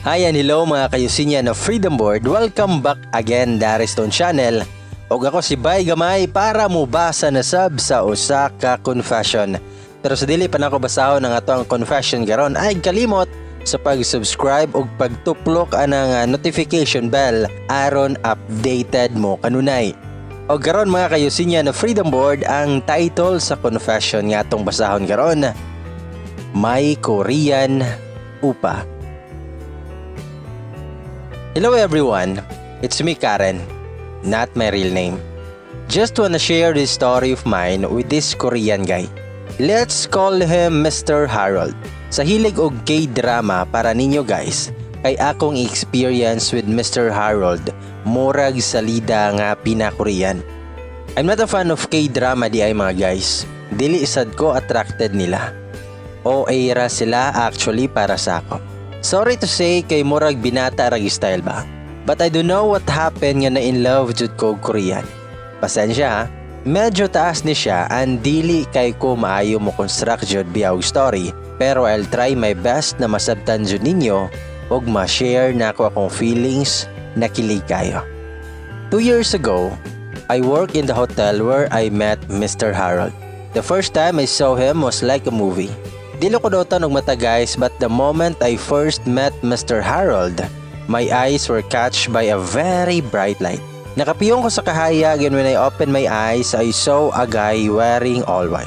Hi and hello mga ka-UCnian of Freedom Board. Welcome back again dari Stone Channel. Og ako si Gamay para mo basa na sab sa usa ka confession. Pero sa dili pa nako basahon ang ato ang confession karon ay kalimot sa pag-subscribe ug pagtuplok anang notification bell aron updated mo kanunay. Og karon mga ka-UCnian of Freedom Board, ang title sa confession nga atong basahon karon, May Korean Upa. Hello everyone, it's me Karen, not my real name. Just wanna share this story of mine with this Korean guy. Let's call him Mr. Harold. Sa hilig og K-drama para ninyo guys, kay akong experience with Mr. Harold, murag salida nga pina-Korean. I'm not a fan of K-drama di ay mga guys. Dili isad ko attracted nila. OA ra sila actually para sa ako. Sorry to say kay murag binata rag style ba. But I don't know what happened nga na in love jud ko Korean. Pasensya ha. Medyo taas ni siya and dili kay ko maayo mo construct jud biyaw story. Pero I'll try my best na masabtan jud ninyo ug ma-share na ako akong feelings na kilig kayo. 2 years ago, I worked in the hotel where I met Mr. Harold. The first time I saw him was like a movie. Dili ko daw tanog mata guys, but the moment I first met Mr. Harold, my eyes were catched by a very bright light. Nakapiyong ko sa kahayag and when I opened my eyes, I saw a guy wearing all white.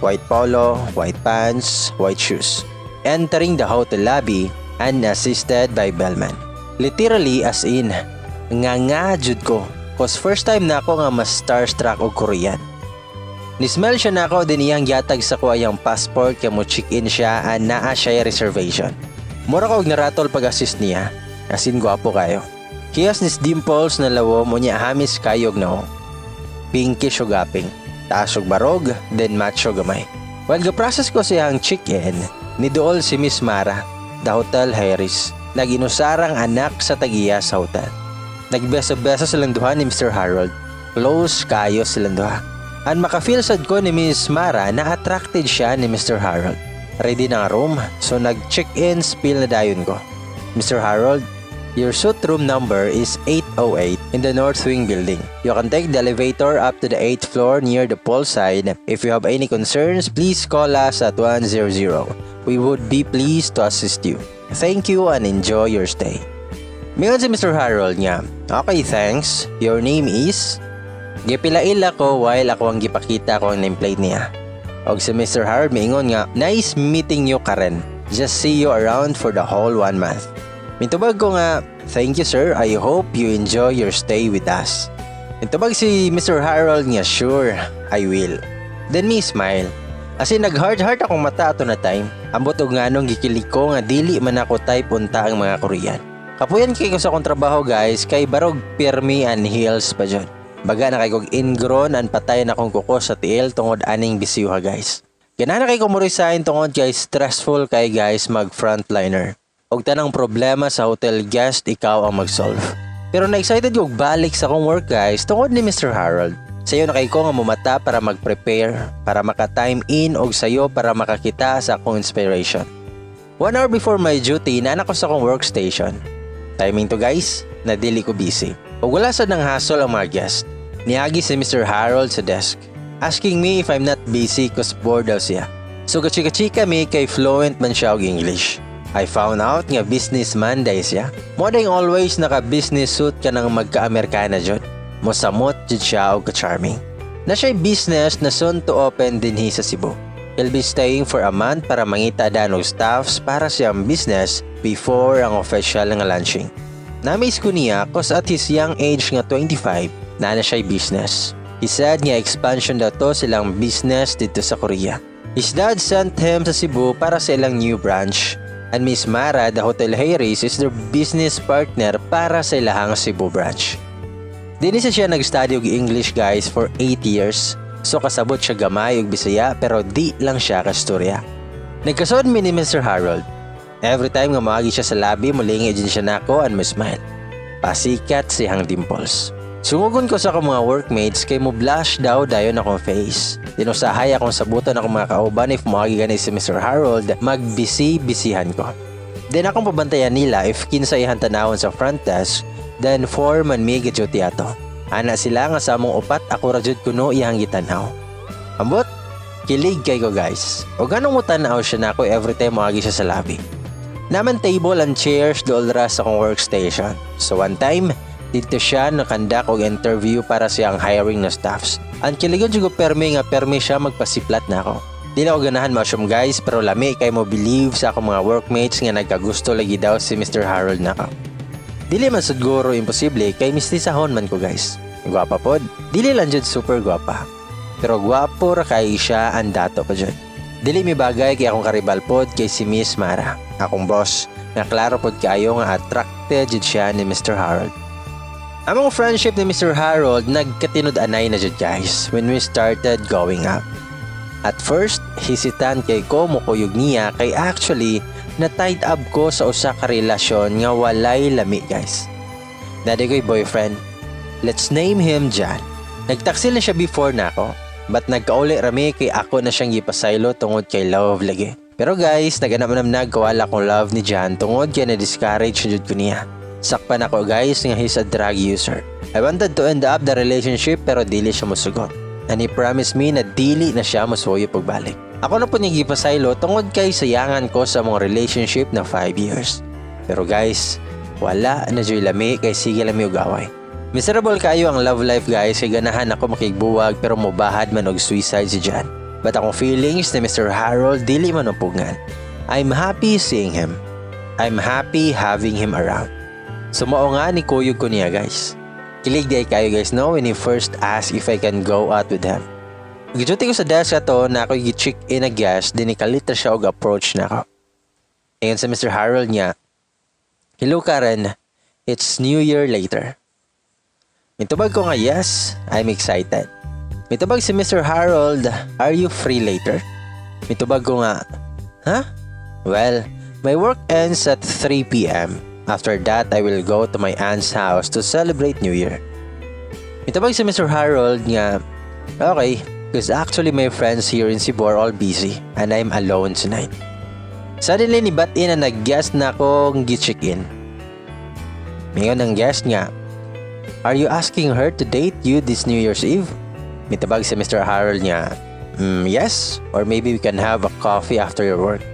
White polo, white pants, white shoes. Entering the hotel lobby and assisted by bellman. Literally as in, nga jud ko. Cause first time na ako nga mas starstruck og Korean. Nismell siya na ako din iyang gihatag sa ko ayang passport kaya mo check-in siya and naa siya reservation. Mura ko og naratol pag-assist niya. Asin gwapo kayo. Kiyas nis dimples na lawo mo niya hamis kayog na ho. Pinkish o gaping. Taas og barog, then macho gamay. While ga-process ko siyang check-in, nidool si Miss Mara, the hotel Harris. Naginusarang anak sa tagiya sa hotel. Nagbeso-beso silang duha ni Mr. Harold. Close kayo silang duha. Ang makafeel sad ko ni Miss Mara na attracted siya ni Mr. Harold. Ready na nga room, so nag-check-in spill na dayon ko. Mr. Harold, your suite room number is 808 in the North Wing building. You can take the elevator up to the 8th floor near the poolside. If you have any concerns, please call us at 100. We would be pleased to assist you. Thank you and enjoy your stay. Mingon si Mr. Harold niya, okay thanks, your name is... Gipilail ako while ako ang gipakita ko ang nameplate niya. Og si Mr. Harold mingon nga, nice meeting you Karen. Just see you around for the whole 1 month. Mintubag ko nga, thank you sir, I hope you enjoy your stay with us. Mintubag si Mr. Harold nga, sure, I will. Then me smile. As in nag-heart akong mata ato na time. Ambot og nganong gikilig ko nga dili man ako type unta ang mga Korean. Kapuyan kay ko sa akong trabaho guys, kay barog pirmi and heels pa dyan. Baga na kay kog ingrown and patay na kong kuko sa tiil tungod aning bisiyuha guys. Gana na kay kong resign tungod kay stressful kay guys mag frontliner. Og tanang problema sa hotel guest ikaw ang mag-solve. Pero na-excited kog balik sa akong work guys tungod ni Mr. Harold. Sayo na kay ko nga mumata para mag-prepare, para maka-time in og sayo para makakita sa akong inspiration. 1 hour before my duty, naanak ko sa akong workstation. Timing to guys, na dili ko busy. O wala sad ng hassle ang mga guest. Niagi si Mr. Harold sa desk, asking me if I'm not busy cause bored daw siya. So kachika-chika mi kay fluent man siya og English. I found out nga businessman day siya. Mo ding always naka-business suit ka nang magka-Amerikana jud. Mosamot jud siya og ka-charming. Na siya'y business na soon to open dinhi sa Cebu. He'll be staying for a month para mangita danog staffs para siyang business before ang official nga launching. Namiss ko niya cause at his young age nga 25, na siya'y business. He said nga expansion daw to silang business dito sa Korea. His dad sent him sa Cebu para sa ilang new branch. And Miss Mara, the Hotel Harris, is their business partner para sa ilang Cebu branch. Dinisa siya nag-study og English guys for 8 years. So kasabot siya gamay og Bisaya pero di lang siya kasturya. Nagkasod mi ni Mr. Harold. Every time nga maagi siya sa lobby, mulingi din siya nako and smile. Pasikat siyang dimples. Sungugon ko sa akong mga workmates kay mo blush daw dayon akong face. Dinusahay akong sabutan akong mga kauban if maagi gani si Mr. Harold, magbisi-bisihan ko. Then akong pabantayan nila if kinsa ihan tanawon sa front desk, then 4 man may duty ato. Ana sila nga sa among upat ako ra jud kuno iyang gitanaw. Ambot, kilig kay ko guys. O ganong mo tanaw siya na ako every time moagi siya sa lobby. Naman table and chairs dool ra sa akong workstation. So one time, dito siya nakandak og interview para siyang hiring na staffs. Ang kiligan jud ko permi siya magpasiplat na ako. Di na ako ganahan masyom guys pero lami kay mo believe sa akong mga workmates nga nagkagusto lagi daw si Mr. Harold na ako. Dili man siguro imposible kay mistisahon man ko guys. Gwapa pod. Dili lang jud super gwapa. Pero gwapo ra kay siya ang dato pa jud. Dili mi bagay kay akong karibal pod kay si Miss Mara, akong boss. Nga klaro pod kayo nga attracted jud siya ni Mr. Harold. Among friendship ni Mr. Harold nagkatinud-anay na jud guys when we started going up. At first, hesitant kay ko mukuyog niya kay actually na-tied up ko sa usa ka relasyon nga walay lami guys. Dadi ko'y boyfriend. Let's name him Jan. Nagtaksil na siya before na ako. But nagkauli rami kay ako na siyang gipasaylo tungod kay love lagi. Pero guys, naganap man nagkawala kong love ni Jan tungod kay na-discourage jud ko niya. Sakpan ako guys nga he's a drug user. I wanted to end up the relationship pero dili siya musugot. And he promised me na dili na siya masuyo pagbalik. Ako na po niya gipasaylo tungod kay sayangan ko sa mong relationship na 5 years. Pero guys, wala na joy lami kay sige lami ugaway. Miserable kayo ang love life guys kay ganahan ako makigbuwag pero mubahad man og suicide si Jan. But akong feelings ni Mr. Harold dili man upugan. I'm happy seeing him. I'm happy having him around. Sumao nga ni kuyog ko niya guys. Kilig day kayo guys no when he first asked if I can go out with him. Giduty ko sa desk ato na ako gi-check in a guest din ikalita siya og approach na ako. Ayon sa Mr. Harold niya, "Hello Karen, it's New Year later." Mitubag ko nga yes, I'm excited. Mitubag si Mr. Harold, "Are you free later?" Mitubag ko nga, "Huh? Well, my work ends at 3 p.m. After that, I will go to my aunt's house to celebrate New Year." Mitubag si Mr. Harold nga, "Okay, because actually my friends here in Cebu are all busy and I'm alone tonight." Suddenly nibat-in na nag-guest na akong gi-check-in. Ngayon ang guest nga, "Are you asking her to date you this New Year's Eve?" Mitubag si Mr. Harold niya, "Yes, or maybe we can have a coffee after your work."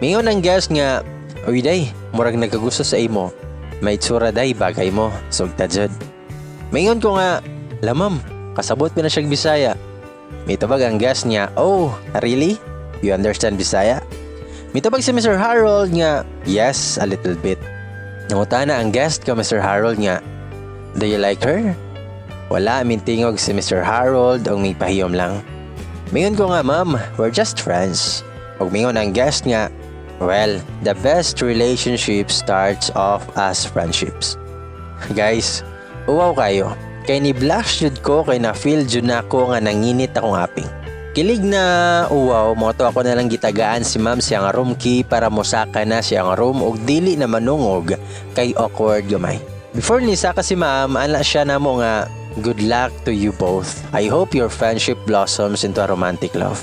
Ngayon ang guest nga, "Uy day, murag nagkagusto sa imo. May tsura day bagay mo, sugta jud." Ngayon ko nga, "Lamam, kasabot pa na siyang Bisaya." Mitubag ang guest niya, "Oh, really? You understand Bisaya?" Mitubag si Mr. Harold nga, "Yes, a little bit." Nangutana ang guest ka Mr. Harold nga, "Do you like her?" Wala mintingog si Mr. Harold o may pahiyom lang. Mingon ko nga, "Ma'am, we're just friends." Og mingon ang guest nga, "Well, the best relationship starts off as friendships." Guys, uwaw kayo. Kay ni blush jud ko kay na feel jud na ko nga nanginit akong aping. Kilig na uwaw, moto ako na lang gitagaan si ma'am siyang room key para mosaka na siyang room og dili na manungog kay awkward gamay. Before ni saka si ma'am, ana siya na mo nga, "Good luck to you both. I hope your friendship blossoms into a romantic love."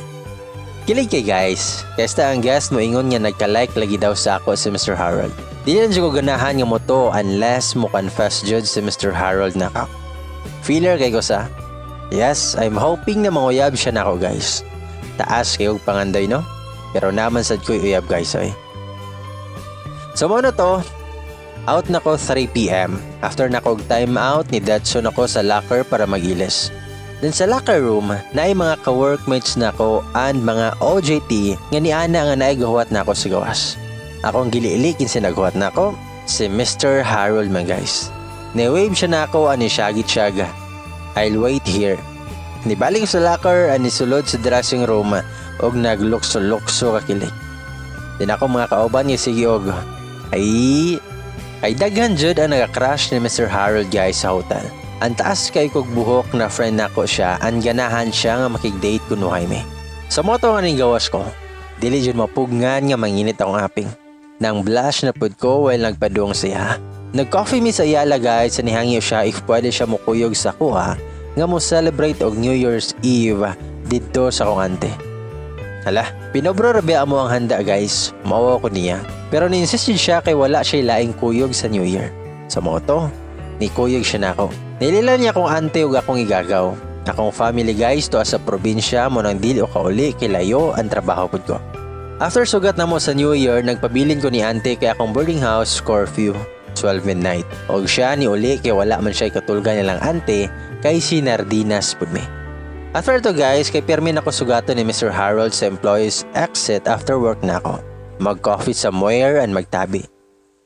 Kilig kay guys, kaysa ang guest mo ingon nga nagka-like lagi daw sa ako si Mr. Harold. Dili lang ko ganahan nga mo to unless mo confess jud si Mr. Harold na ka. Feeler kay ko sa, yes, I'm hoping na manguyab siya na ako guys. Taas kayo panganday no? Pero naman sad ko'y uyab guys oy. So mo na to, out na ko 3 p.m. After na kog time out ni Datsun ako sa locker para magilis. Then sa locker room, naay mga ka-workmates na ko and mga OJT nga ni Ana nga naiguhuat na ako sa gawas. Akong giliilikin si naghuat na ako, si Mr. Harold man guys. Ni-wave siya na ako ani syagit siyaga. I'll wait here. Nibalik sa locker ani sulod sa dressing room og naglukso-lukso kakilig. Din ako mga kauban niya sige og ay daghan jud ang nagaka-crush ni Mr. Harold guys sa hotel. Ang taas kay kog buhok na friend nako siya, ang ganahan siya nga makig-date kuno Jaime. Sa moto nga ning gawas ko, dili jud mapugnan nga manginit akong aping. Nang blush na pud ko while nagpadung siya. Nag-coffee mi sa iyala guys, sa nihangyo siya if pwede siya mukuyog sa kuha nga mo celebrate og New Year's Eve dito sa kong ante. Hala, pinobro rabi mo ang handa guys, mauwa ko niya. Pero ni-insist siya kay wala siya laing kuyog sa New Year. Sa moto, ni kuyog siya na ako. Nililan niya kung ante ug akong igagaw. Akong family guys to sa probinsya mo nang dili o kauli kay layo ang trabaho pud ko. After sugat na mo sa New Year, nagpabilin ko ni ante kay akong boarding house curfew 12 midnight. Og siya ni uli kay wala man siya katulga nilang ante kay si Nardinas pud mi. After to guys, kay permi na ko sugato ni Mr. Harold sa employees exit after work na ako. Mag-coffee somewhere and magtabi.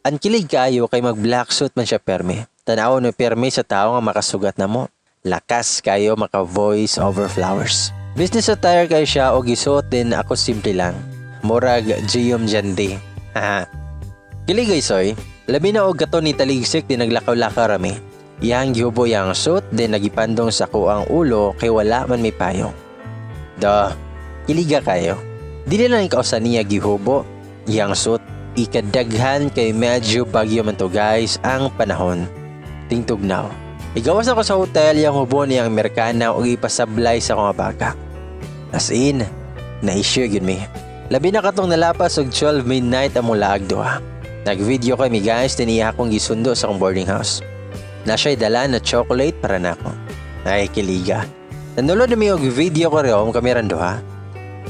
Ang kilig kayo kay mag-black suit man siya permi. Tanaw no permi sa tao nga makasugat na mo. Lakas kayo maka-voice over flowers. Business attire kayo siya o gisuot din ako simple lang. Murag Giyom Jandi. Haha. Kilig guys oy. Labi na og gato ni taligsik din naglakaw-lakaw rami. Yang gihubo yang suit din nagipandong sa kuang ulo kay wala man may payong. Kiliga kayo. Dili lang ikaw sa niya gihubo. Yang suit ikadaghan kay medyo bagyo man to guys ang panahon. Tingtugnaw. Igawas ako sa hotel yang hubo niyang Amerikana o ipasablay sa mga baka. As in, na-issue yun mi. Labi na katong nalapas og 12 midnight ang mula agdoa. Nag-video kami guys, tiniya akong gisundo sa akong boarding house. Na siya'y dala na chocolate para na ako. Ay, kiliga. Nanulod na mi og video ko rin kami randoha.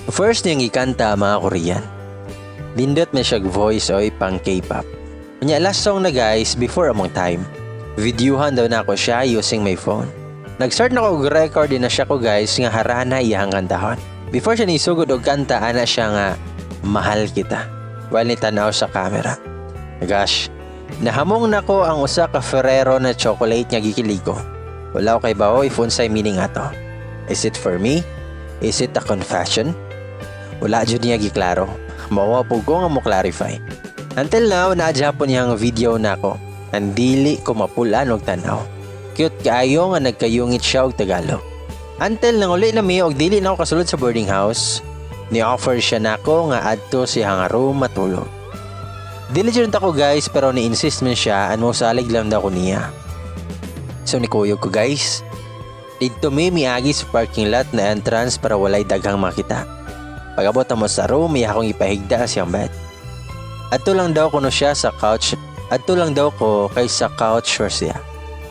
First niyang ikanta mga Korean. Dindot may siyag voice oy pang K-pop. Kanya last song na guys, before among time. Videohan daw na ako siya using my phone. Nag-start na ko record din na siya ko guys nga harana iyang kantahon. Before siya nisugod og kanta, ana siya nga mahal kita. While nitanaw sa camera. Gosh, nahamong na ko ang usa ka Ferrero na chocolate nga gikilig ko. Wala ko kay baoy funsay meaning ato. Is it for me? Is it a confession? Wala jud niya giklaro. Mawa po ko nga mo clarify. Until now, naadya po niyang video na ko. Ang dili ko mapulan og tanaw. Cute kaayo nga nagkayungit siya og Tagalog. Until nang uli na mi og dili na ako kasulod sa boarding house, ni-offer siya nako nga adto siyang room matulog. Dili jud ako guys pero ni-insist man siya ano salig lang daw ko niya. So nikuyog ko guys. Dito mi miagi sa parking lot na entrance para walay daghang makita. Pag-abot mo sa room, iya akong ipahigda siyang bed. Adto lang daw kuno siya sa couch. Adto lang daw ko kay sa couch or siya.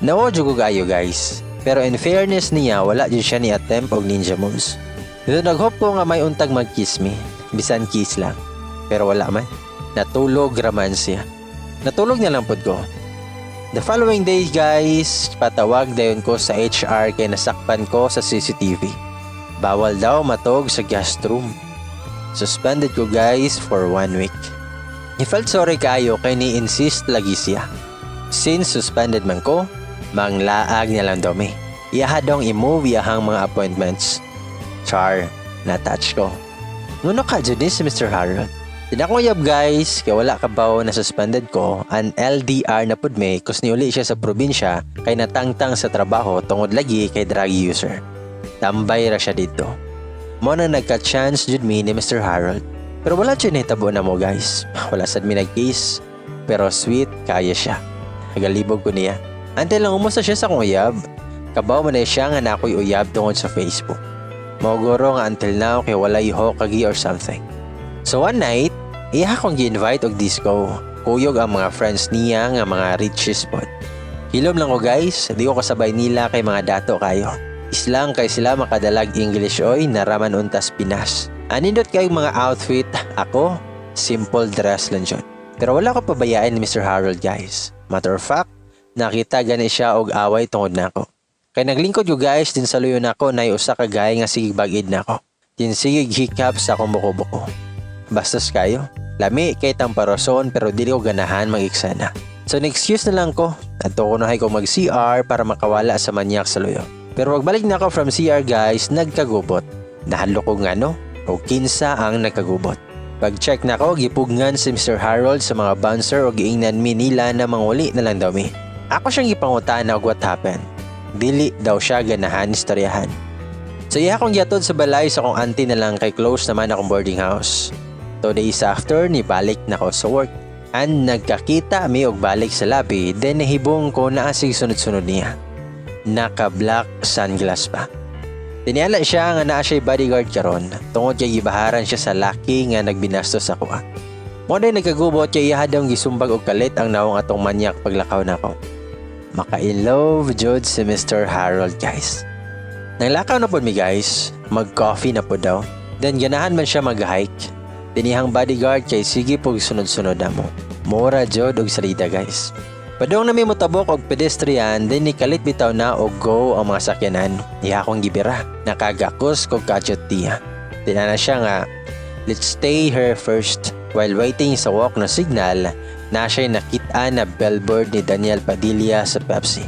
Nawadyo ko kayo guys. Pero in fairness niya, wala din siya ni attempt og ninja moves. Dito nag-hope ko nga may untag mag-kiss me. Bisan kiss lang. Pero wala man. Natulog raman siya. Natulog na lang pod ko. The following day guys, patawag dayon ko sa HR kay nasakpan ko sa CCTV. Bawal daw matog sa guest room. Suspended ko guys for 1 week. I felt sorry kayo kay ni-insist lagi siya. Since suspended man ko, manglaag niya lang daw me. Iyaha dong i-move iyahang mga appointments. Char, na-touch ko. Nuno ka dyan si Mr. Harold. Tinakuyab guys, kaya wala ka ba na suspended ko, an LDR na pud me kus niuli siya sa probinsya kay natangtang sa trabaho tungod lagi kay drug user. Tambay ra siya dito. Mo na nagka-chance jud mi ni Mr. Harold. Pero wala dyan hitabo na mo guys. Wala sad mi nag-kiss. Pero sweet, kaya siya. Nagalibog ko niya. Until lang umusta siya sa kong uyab. Kabaw man na siya nga na ako'y uyab tungod sa Facebook. Mauguro nga until now kay wala iho kagi or something. So one night, iya akong gi-invite og disco. Kuyog ang mga friends niya nga mga riches pod. Hilom lang ko guys, di ko kasabay nila kay mga dato kayo. Islang kay sila makadalag English oy naraman untas Pinas. Anindot kayong mga outfit, ako, simple dress lang dyan. Pero wala ko pabayaan ni Mr. Harold guys. Matter of fact, nakita gani siya og away tungod nako. Kay naglingkod ko guys din sa luyo nako na usa ka gay nga sigig bagid nako. Tinsigig hikap sa akong buko-buko. Bastos kayo. Lami kay tamparoson pero dili ko ganahan mag-iksana. So excuse na lang ko. Adto ko na ko mag-CR para makawala sa manyak sa luyo. Pero wagbalik na ako from CR guys, nagkagubot. Nahalo ko nga no? O kinsa ang nagkagubot. Pag-check na ko, gipugngan si Mr. Harold sa mga bouncer o giingnan mi nila na manguli na lang daw mi. Ako siyang ipangutan na what happened. Dili daw siya ganahan istoryahan. So iya akong giatod sa balay sa akong auntie na lang kay close naman akong boarding house. 2 days after, nibalik na ko sa work. And nagkakita mi og balik sa labi, then nahibong ko na asig sunod-sunod niya. Naka-black sunglass pa. Tiniala siya nga naa siya'y bodyguard karon tungod kay gibaharan siya sa laki nga nagbinastos sa kuha. Mo day nagkagubot kay iya daw gisumbag og kalit ang nawong atong manyak paglakaw nako. Maka-in-love jud si Mr. Harold guys. Nanglakaw na po mi guys, mag-coffee na po daw. Then ganahan man siya mag-hike. Dinihang bodyguard kay sige pog sunod-sunod na mo. Mura jud og salida guys. Padong na may mutabok og pedestrian, then nikalit bitaw na og go ang mga sakyanan. Iya akong gibira, nakagakos kog kadyot tiya. Tinana siya nga, let's stay here first. While waiting sa walk na signal, na siya'y nakita na billboard ni Daniel Padilla sa Pepsi.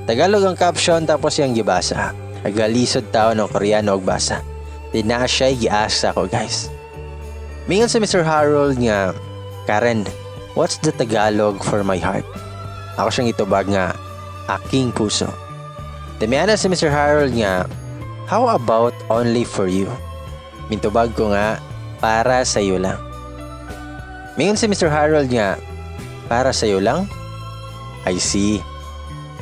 Tagalog ang caption tapos yung gibasa. Agalisod tao ng Koreano og basa. Di na siya'y gi-ask ako guys. Mingon sa Mr. Harold nga, Karen, what's the Tagalog for my heart? Ako siyang itubag nga, aking puso. Damiana si Mr. Harold nga, how about only for you? Mintubag ko nga, para sa iyo lang. Mingon si Mr. Harold nga, para sa iyo lang? I see.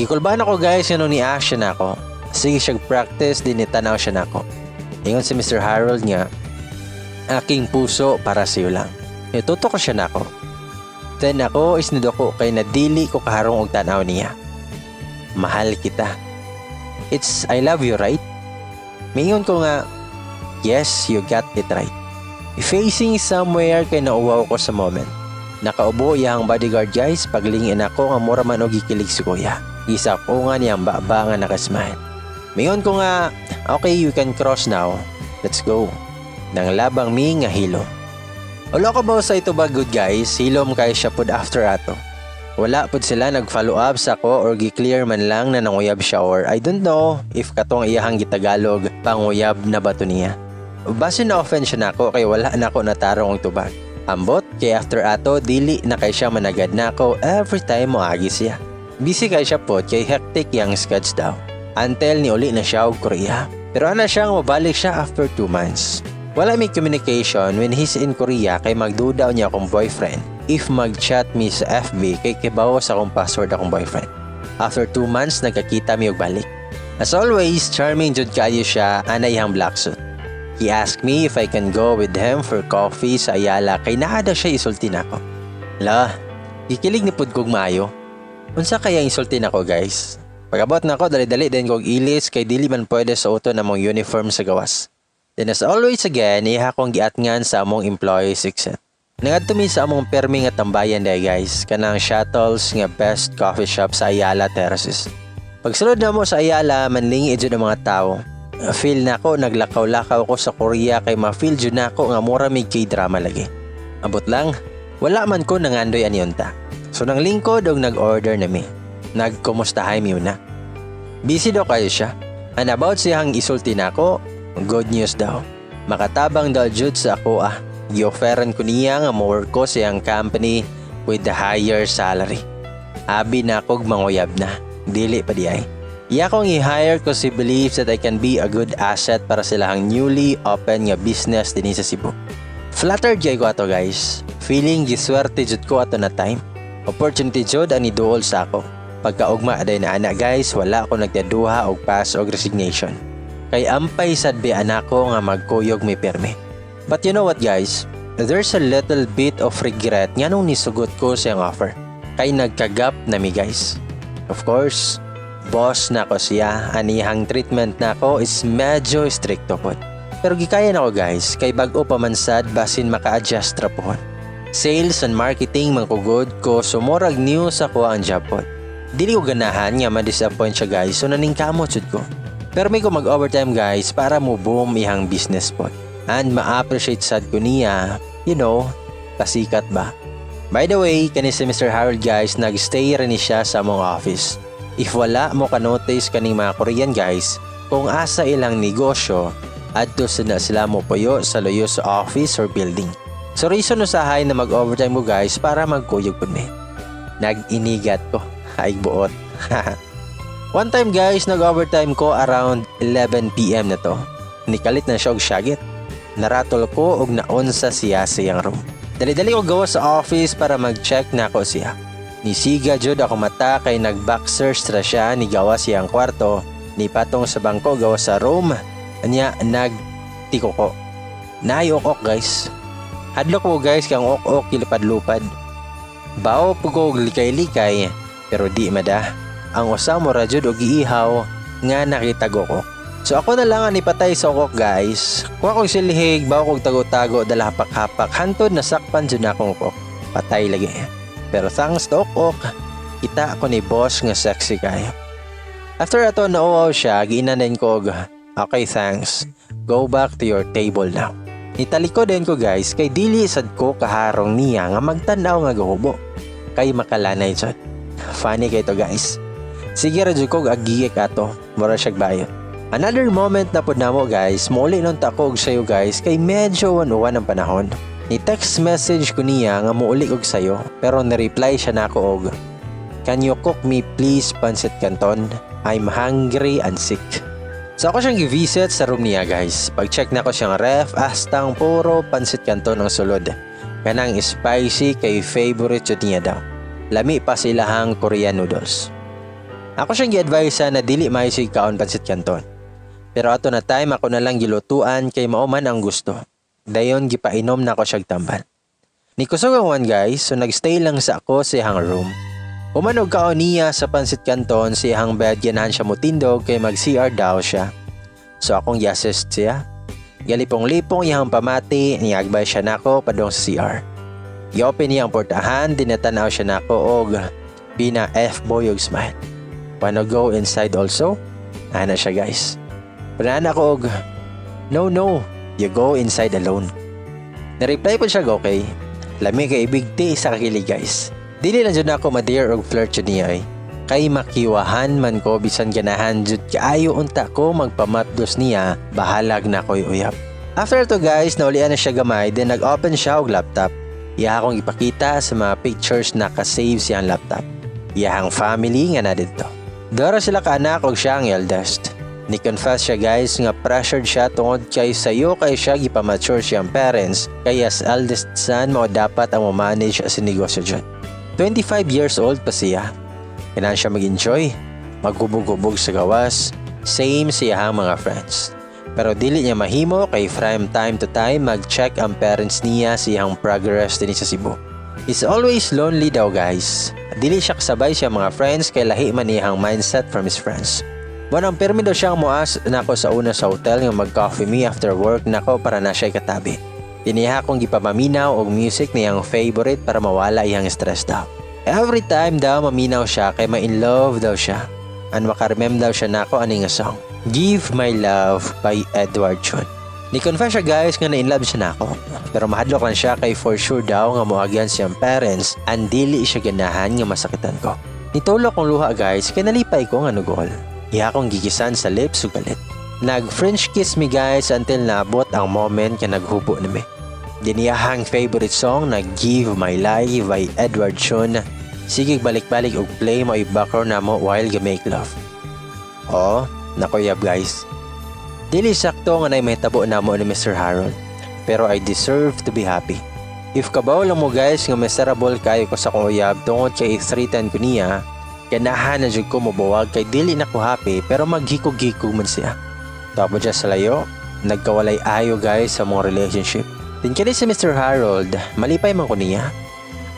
Ikulban ako guys nga nung ni-ask siya na ako. Sige siya practice, din itanaw siya na ako. Mingon si Mr. Harold nga, aking puso para sa iyo lang. Ituto ko siya na ako. Then ako isnido ko kay nadili ko kaharong og tanaw niya. Mahal kita. It's I love you, right? Mingon ko nga, yes, you got it right. Facing somewhere kay nauwaw ko sa moment. Nakaubo iyang bodyguard guys, paglingin ako nga mura man og gikilig si kuya. Isa ko nga niyang baba nga nakasmile. Mingon ko nga, okay, you can cross now. Let's go. Nang labang mi nga hilo. Ulo ko ba sa ito ba good guys, hilom kay siya pod after ato. Wala pod sila nag-follow up sa ko or gi-clear man lang na nanguyab siya or I don't know if katong iyahang gitagalog panguyab na bato niya. Base na offense siya nako kay wala na ako natarong og tubag. Ambot kay after ato dili na kay siya managad nako every time mo agi siya. Busy kay siya pod kay hectic yang schedules daw. Until ni uli na siya og Korea. Pero ana siyang mabalik siya after 2 months. Wala may communication when he's in Korea kay magdudaw niya akong boyfriend. If mag-chat me sa FB kay kibawas akong password akong boyfriend. After 2 months nagkakita mi og balik. As always, charming jud kayo siya anay hang black suit. He asked me if I can go with him for coffee sa Ayala kay naada siya isulti na ako. La, ikilig ni pud kog maayo. Unsa kaya isulti na ako guys? Pagabot na ako dali-dali din kog ilis kay dili man pwede sa auto na mong uniform sa gawas. Then as always again, iha kong giatngan sa among employees exit. Nangadto mi sa among permi nga tambayan day guys, kanang shuttles nga best coffee shop sa Ayala Terraces. Pagsulod na mo sa Ayala, manlingi jud ang mga tao. Feel na ako, naglakaw-lakaw ko sa Korea kay ma-feel jud na ako nga mura may K-drama lagi. Abot lang, wala man ko nangandoy anyonta. So nang lingkod og nag-order na mi. Nagkumustahay mi una. Busy daw kayo siya. And about siyang isulti na ako, good news daw. Makatabang daw jud sa ako Gi-offeran ko niya nga mo-work ko sa iyang company with the higher salary. Abi na akong manguyab na. Dili pa di ay. Iya kong i-hire ko si believes that I can be a good asset para silang newly open nga business din sa Cebu. Flattered jay ko ato guys. Feeling giswerte jud ko ato na time. Opportunity jud ang iduol sa ako. Pagkaugma aday na ana guys, wala ako nagdaduha og pass og resignation. Kay ampay sad be anako nga magkuyog may perme. But you know what guys? There's a little bit of regret nga nung nisugot ko siyang offer. Kay nagkagap na mi guys. Of course, boss na ko siya, anihang treatment na ko is medyo stricto po. Pero gikaya na ko guys, kay bag-o pa man sad basin maka-adjust ra po. Sales and marketing mangkugod ko, sumurag news ako ang job po. Dili ko ganahan nga ma-disappoint siya guys, so naningkamot jud ko. Pero may ko mag-overtime guys para mo boom ihang business po. And ma-appreciate sad ko niya, you know, pasikat ba. By the way, kani si Mr. Harold guys, nag-stay rin siya sa mong office. If wala mo ka-notice kaning mga Korean guys, kung asa ilang negosyo, adto sila mo puyo sa loyo sa office or building. So reason usahay na mag-overtime mo guys para magkuyog po ni. Nag-inigat ko, ay buot. One time guys, nag-overtime ko around 11 PM na to. Nikalit na siya og syagit. Naratol ko og naunsa siya sa iyang room. Dali-dali ko gawa sa office para mag-check na ako siya. Nisiga jud ako mata kay nag-boxers ra siya ni gawa siyang kwarto, ni patong sa bangko gawa sa room. Anya nagtiko ko. Nayokok guys. Hadlok ko guys kang ok-ok kilipad-lupad. Bao po ko likay-likay pero di mada. Ang usa mo radyod og giihaw nga nakitago ko. So ako na lang ang ipatay sa okok guys. Kuha kong silhig, bao kong tago-tago dala hapak-hapak hantod nasakpan dyan akong okok. Patay lagi. Pero thanks to okok, kita ako ni boss nga sexy kayo. After ato nauwaw siya, giinanin ko, okay thanks, go back to your table now. Nitaliko din ko guys, kay dili sad ko kaharong niya nga magtanaw nga gahubo. Kay makalanay dyan. Funny kay to guys. Sige radyo ko agiyek ato, mura siyag bayo. Another moment na po na mo guys, muli nung takog sa'yo guys, kay medyo wanuwan ang panahon. Ni-text message ko niya nga muuli og sa'yo, pero ni-reply siya na ako og, can you cook me please pancit canton? I'm hungry and sick. So ako siyang i-visit sa room niya guys. Pag-check na ko siyang ref, astang puro pancit canton ang sulod. Kanang spicy kay favorite yun niya daw. Lami pa silahang Korean noodles. Ako siyang gi-advise na dili maisig kaon pancit canton. Pero ato na time ako na lang gilutuan kay mauman ang gusto. Dayon gipainom na ko siyang tambal. Ni kusog ang one guys, so nagstay lang sa ako sa ihang room. Umanog kaon niya sa pancit canton sa ihang bed ganahan siya mutindog kay mag-CR daw siya. So akong i-assist siya. Galipong-lipong ihang pamati, niagbay siya nako padong sa CR. I-open niya ang portahan, dinatanaw siya nako og pina F-boy og smile. Wanna go inside also? Ana siya guys. Panahan ako og, no, you go inside alone. Na-reply po siya okay. Lami kay ibigti sa kakilig guys. Dili lang dyan ako ma-dare og flirt yun niya eh. Kay makiwahan man ko bisan ganahan jud kaayo unta ko magpamapdos niya, bahalag na ko'y uyap. After to guys, naulian na siya gamay, then nag-open siya og laptop. Iya akong ipakita sa mga pictures na ka-save siyang laptop. Iyahang family nga na dito. Dara sila ka anak og siya ang eldest. Ni-confess siya guys nga pressured siya tungod kay sayo kay siya gipamature siyang parents, kay as eldest son mo dapat ang manage sa negosyo dyan. 25 years old pa siya. Kailangan siya mag-enjoy, maghubog-hubog sa gawas, same siyahang mga friends. Pero dili niya mahimo kay from time to time mag-check ang parents niya siyang progress din sa Cebu. He's always lonely daw guys. Dili siya kasabay siya mga friends kay lahi man niyang mindset from his friends. Wanang permi daw siyang muas nako sa una sa hotel nga mag-coffee me after work nako para na siya katabi. Tiniha kong gipapaminaw og music niyang favorite para mawala iyang stress daw. Every time daw maminaw siya kay ma-in love daw siya. An makaremem daw siya nako ani nga song, Give My Love by Edward Chun. Ni-confess siya guys nga na-in love siya nako. Pero mahadlok lang siya kay for sure daw nga moagyan siyang parents and dili siya ganahan nga masakitan ko. Nitulok kong luha guys kay nalipay ko nga nugol. Iya akong gigisan sa lips ug galit. Nag-French kiss me guys until naabot ang moment ka naghubo na me. Diniyahang favorite song na Give My Life by Edward Chun. Sige balik-balik og play mo i-background na mo while you make love. Oh, nakoyab guys. Dili sakto nga na may tabo na mo ni Mr. Harold. Pero I deserve to be happy. If kabaw lang mo guys nga miserable kayo ko sa kuyab tungod kay i-threaten ko niya, ganahan na jud ko mobuwag kay dili na ko happy pero maghikog-hikog man siya. Tapos dyan sa layo, nagkawalay ayo guys sa mong relationship. Din kini si Mr. Harold, malipay man ko niya.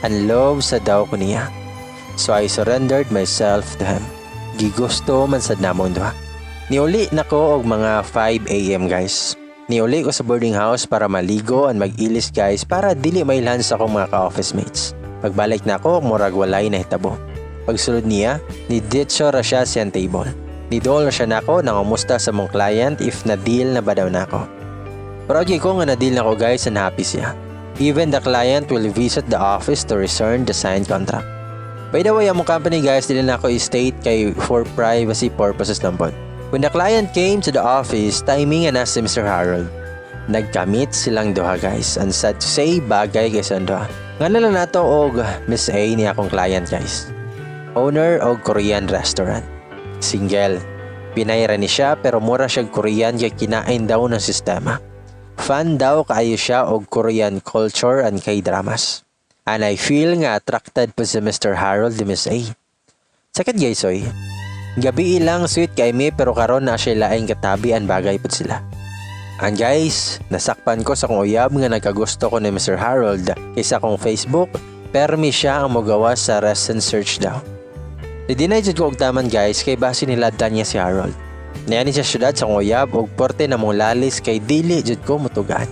Unlove sa daw ko niya. So I surrendered myself to him. Gigusto man sad namon duha. Niuli na ko og mga 5 AM guys. Niuli ko sa boarding house para maligo and mag-ilis guys para dili mailhan sa akong mga ka-office mates. Pagbalik na ko, murag walay na hitabo. Pagsulod niya, ni-ditcho ra siya siyang table. Nidol na siya nako nang umusta sa mong client if na-deal na ba daw nako. Pero agi ko nga na-deal nako guys and happy siya. Even the client will visit the office to return the signed contract. By the way, ang mong company guys, dili na ako i-state kay for privacy purposes lang po. When the client came to the office, timing na si Mr. Harold. Nagkamit silang duha guys. And sad to say, bagay guys ang duha. Nga lang nato og Miss A ni akong client guys. Owner og Korean restaurant. Single. Pinayra ni siya pero mura siya Korean kaya kinain daw ng sistema. Fan daw kaayo siya og Korean culture and K-dramas. And I feel nga attracted pa si Mr. Harold di Miss A. Sakit guys oy. Gabi ilang sweet kay me pero karon na siya laing katabi ang bagay po sila. And guys, nasakpan ko sa kong uyab nga nagkagusto ko ni Mr. Harold kaysa kong Facebook, permi siya ang magawa sa recent search daw. Didinay jud ko og taman guys kay base nilabdan niya si Harold. Nayani siya syudad sa kong uyab og porte na mong lalis kay dili jud ko mutugan.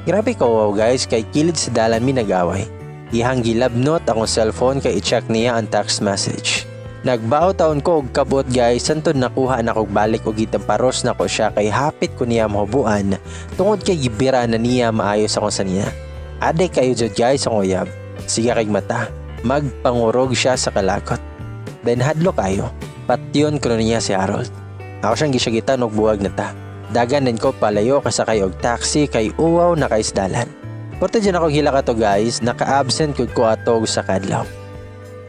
Grabe ko wow guys kay kilid sa dalan mi nag-away. Ihang gilabnot akong cellphone kay i-check niya ang text message. Nagbaw taon ko og kabot guys santod nakuha na kog balik og gitamparos na ko siya kay hapit ko niya mahubuan tungod kay gibira na niya maayos akong sa niya. Ade kayo jud guys ang uyab. Sige kay mata. Magpangurog siya sa kalakot. Then hadlo kayo. Patyon ko niya si Harold. Ako siyang gisyagitan og buwag na ta. Dagan din ko palayo kasakay og taxi kay uwaw na kaisdalan. Porto dyan ako hila ka to guys, naka-absent ko atog sa kadlaw.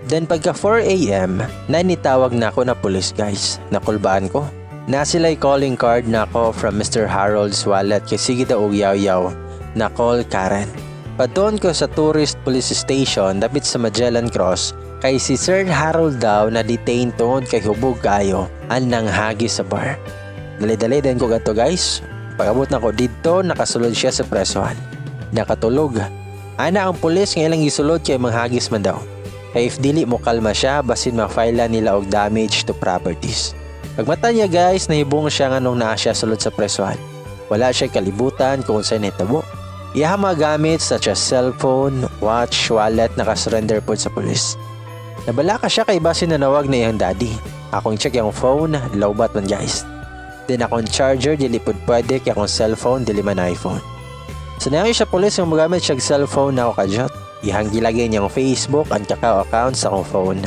Then pagka 4 AM, nanitawag na ako na pulis guys. Nakulbaan ko. Nasila'y calling card na ako from Mr. Harold's wallet kay sige daw og yaw-yaw na call Karen. Padon ko sa tourist police station dapit sa Magellan Cross kay si Sir Harold daw na detain tungod kay hubog kayo ang nanghagi sa bar. Dali-dali din ko gato guys. Pag-abot na ko dito, nakasulod siya sa presohan. Nakatulog. Ana ang pulis nga ilang gisulod kay manghagis man daw. Kaya if dili mo kalma siya, basin ma-file nila og damage to properties. Pagmata niya guys, nahibong siya nga nung naa siya sulod sa presohan. Wala siya kalibutan kung saan nahitabo. Iyaha mga gamit such as cellphone, watch, wallet nakasurrender po sa pulis. Nabala ka siya kay basin nanawag na iyang daddy. Akong check yung phone, lowbat man guys. Then akong charger, dili pud pwede kay akong cellphone, dili man iPhone. So nayon siya pulis yung magamit siya cellphone na ako kajot. Ihang gilagay niyang Facebook ang kakao account sa akong phone.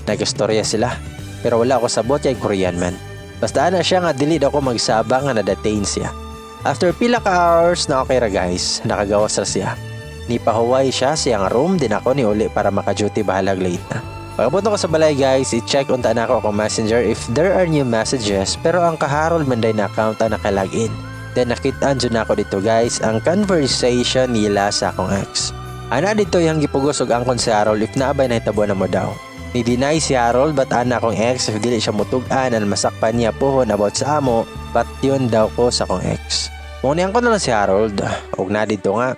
Nag-istorya sila. Pero wala ako sabot kay Korean man. Basta na siya nga dili daw ko magsabang nga na-detain siya. After pila ka hours na okay ra guys, nakagawas ra siya. Nipahuway siya siyang room din ako ni uli para maka-duty bahalag late na. Pagabot ko sa balay guys, i-check unta na ako akong messenger if there are new messages pero ang kaharol man day na account na nakalagin. Then nakitaan dyan ako dito guys ang conversation nila sa akong ex. Ana dito yung gipugos og angkon si Harold if naabay na hitabo na mo daw. Ni-deny si Harold but ana akong ex if dili siya mutugan na masakpan niya pohon about sa amo but yun daw ko sa akong ex. Muna ko na lang si Harold og na dito nga.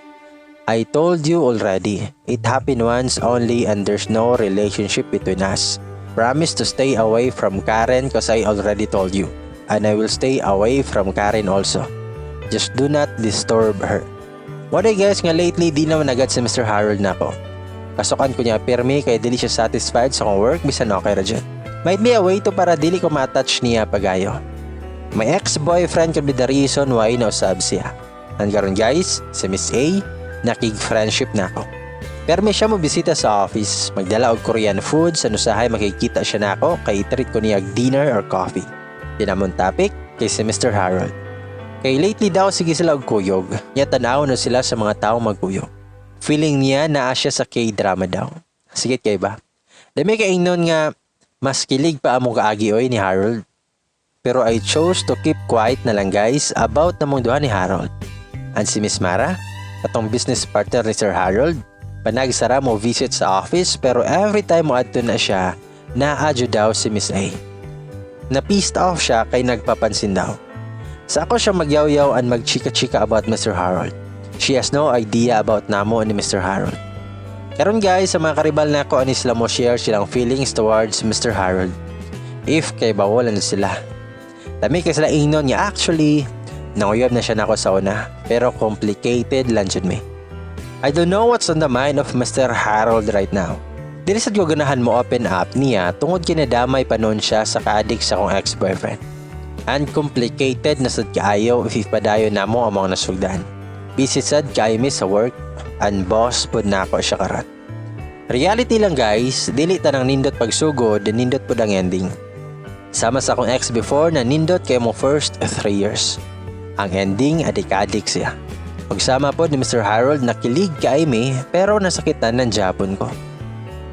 I told you already, it happened once only and there's no relationship between us. Promise to stay away from Karen cause I already told you. And I will stay away from Karen also. Just do not disturb her. What day guys nga lately di naman agad si Mr. Harold na ako. Kasukan ko niya permi kaya dili siya satisfied sa kong work bisan okay ra dyan. Might be a way to para dili ko matouch niya pagayo. My ex-boyfriend could be the reason why nausab siya. And karon guys, si Miss A, nakig-friendship na ako. Permi siya mo bisita sa office, magdala og Korean food, sa nusahay makikita siya na ako kay treat ko niya dinner or coffee. Dinamon topic kay si Mr. Harold. Kay lately daw sige sila og kuyog, niya tanaw na sila sa mga taong magkuyog. Feeling niya na siya sa K-drama daw. Sige kay ba? Dami kay ingnon nga mas kilig pa among kaagi oy ni Harold. Pero I chose to keep quiet na lang guys about namong duha ni Harold. And si Miss Mara, katong business partner ni Sir Harold, panagsara mo visit sa office pero every time mo adto na siya, na-adyo daw si Miss A. Na-pissed off siya kay nagpapansin daw. Sa ako siya magyaw-yaw and magchika-chika about Mr. Harold. She has no idea about namo ni Mr. Harold. Karon guys, sa mga karibal na ako anis sila mo share silang feelings towards Mr. Harold. If kay bawalan sila. Dami kay sila ingnon niya actually, nanguyab na siya nako sa una, pero complicated lang jud me. I don't know what's on the mind of Mr. Harold right now. Dili sad ko ganahan mo open up niya tungod kinadamay pa noon siya sa ka-addict sa akong ex-boyfriend. And complicated na sad kaayo if ipadayon namo ang mga nasugdan. Busy sad kaayo mi sa work and boss pud nako siya karon. Reality lang guys, dili tanang nindot pagsugod, nindot pud ang ending. Sama sa akong ex before na nindot kay mo first 3 years. Ang ending adik-adik siya. Pagsama po ni Mr. Harold nakilig kay mi pero nasakitan ng Japon ko.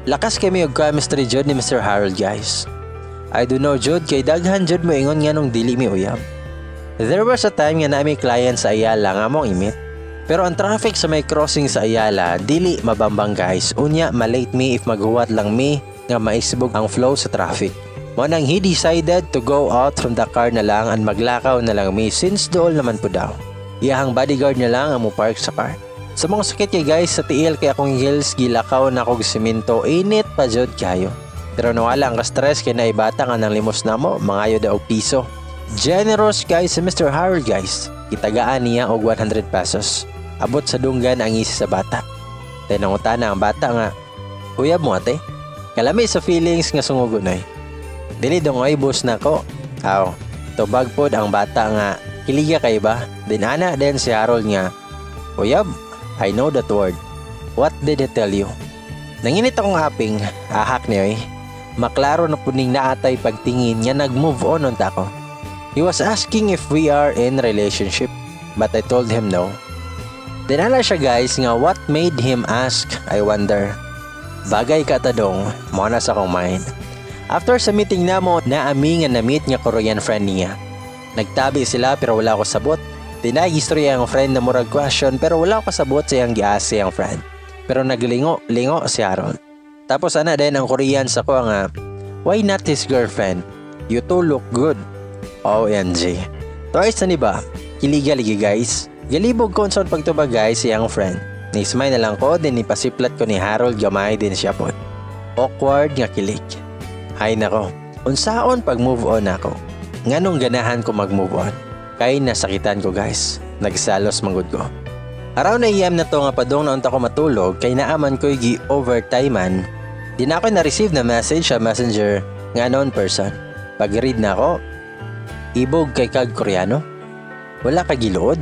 Lakas kami og chemistry jud ni Mr. Harold guys. I don't know jud kay daghan jud mo ingon nga nung dili mi uyab. There was a time nga naami client sa Ayala nga mong imit. Pero ang traffic sa may crossing sa Ayala dili mabambang guys. Unya malate mi if maghuwat lang mi nga maisbog ang flow sa traffic. Mo nang he decided to go out from the car na lang and maglakaw na lang mi since dool naman po daw. Iyahang bodyguard na lang ang mo park sa car. Sa mga sakit kay guys sa tiil kay akong heels gilakaw na kog simento init pa jud kayo. Pero nawala ang ka-stress kay naibata nga ng limos na mo mangayo daw piso. Generous guys si Mr. Harold guys. Kitagaan niya og 100 pesos. Abot sa dunggan ang isi sa bata. Tinangutan na ang bata nga, "Uyab mo ate? Kalami sa feelings nga sungugunay. Dili dongoy boss na ko." Aw, tubag pod ang bata nga, "Kiliga kay ba?" Dinana din si Harold nga, "Uyab, I know that word. What did he tell you?" Nanginit akong aping, ahak niya eh. Maklaro na puning naatay pagtingin nga nag-move on unta ko. He was asking if we are in relationship, but I told him no. Dinala siya guys nga what made him ask, I wonder. Bagay katadong, mo na sa akong mind. After sa meeting na mo, naami nga na-meet nga Korean friend niya. Nagtabi sila pero wala ko sabot. Dinag-istorya ang friend na murag question pero wala ko sabot sa iyang giasi ang friend. Pero naglingo si Harold. Tapos ana din ang Korean sa ko nga, why not his girlfriend? You two look good. OMG. Twice na ni ba? Kiliga-ligi guys. Galibog ko sa pagtubag guys siyang friend. Nismay na lang ko din ipasiplat ko ni Harold Gamay din siya po. Awkward nga kilig. Hay nako. Unsaon pag move on ako? Nganong ganahan ko mag move on? Kay nasakitan ko guys. Nagsalos manggod ko. Araw na iyam na to nga padong na unta ko matulog kay naaman ko gi overtimean. Di na ako na-receive na message sa messenger nga unknown person. Pag read na ako, ibog kay kag Koreano. Wala kag giluod.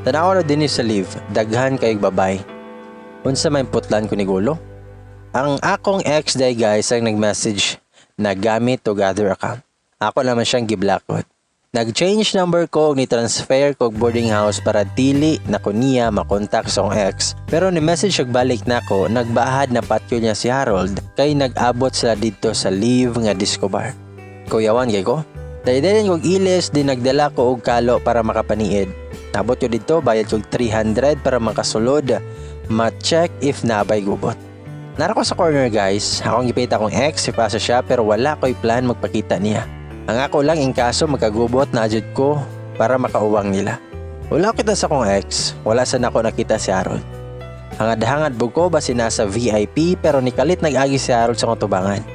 Tanaw na din sa live, daghan kayong babay. Unsa may putlan ko ni gulo? Ang akong ex day guys ang nag-message na gamit og other account. Ako naman siyang gi-blocked. Nag-change number ko ni transfer ko boarding house para dili na ko niya makontak sa akong ex. Pero ni message og balik na ko, nagbahad na patyo niya si Harold kay nag-abot sila dito sa live nga disco bar. Kuyawan kay ko. Dahil kong iles din nagdala ko og kalo para makapaniid. Nabot ko dito, bayad ko 300 para makasulod, ma-check if nabay gubot. Nara ko sa corner guys, akong ipita kong ex, ipasa siya pero wala ko'y plan magpakita niya. Ang ako lang in kaso magkagubot na adjud ko para makauwang nila. Wala kita sa kong ex, wala sa nako nakita si Harold. Hangad-hangad bug ko basi nasa VIP pero nikalit nag-agi si Harold sa kong tubangan.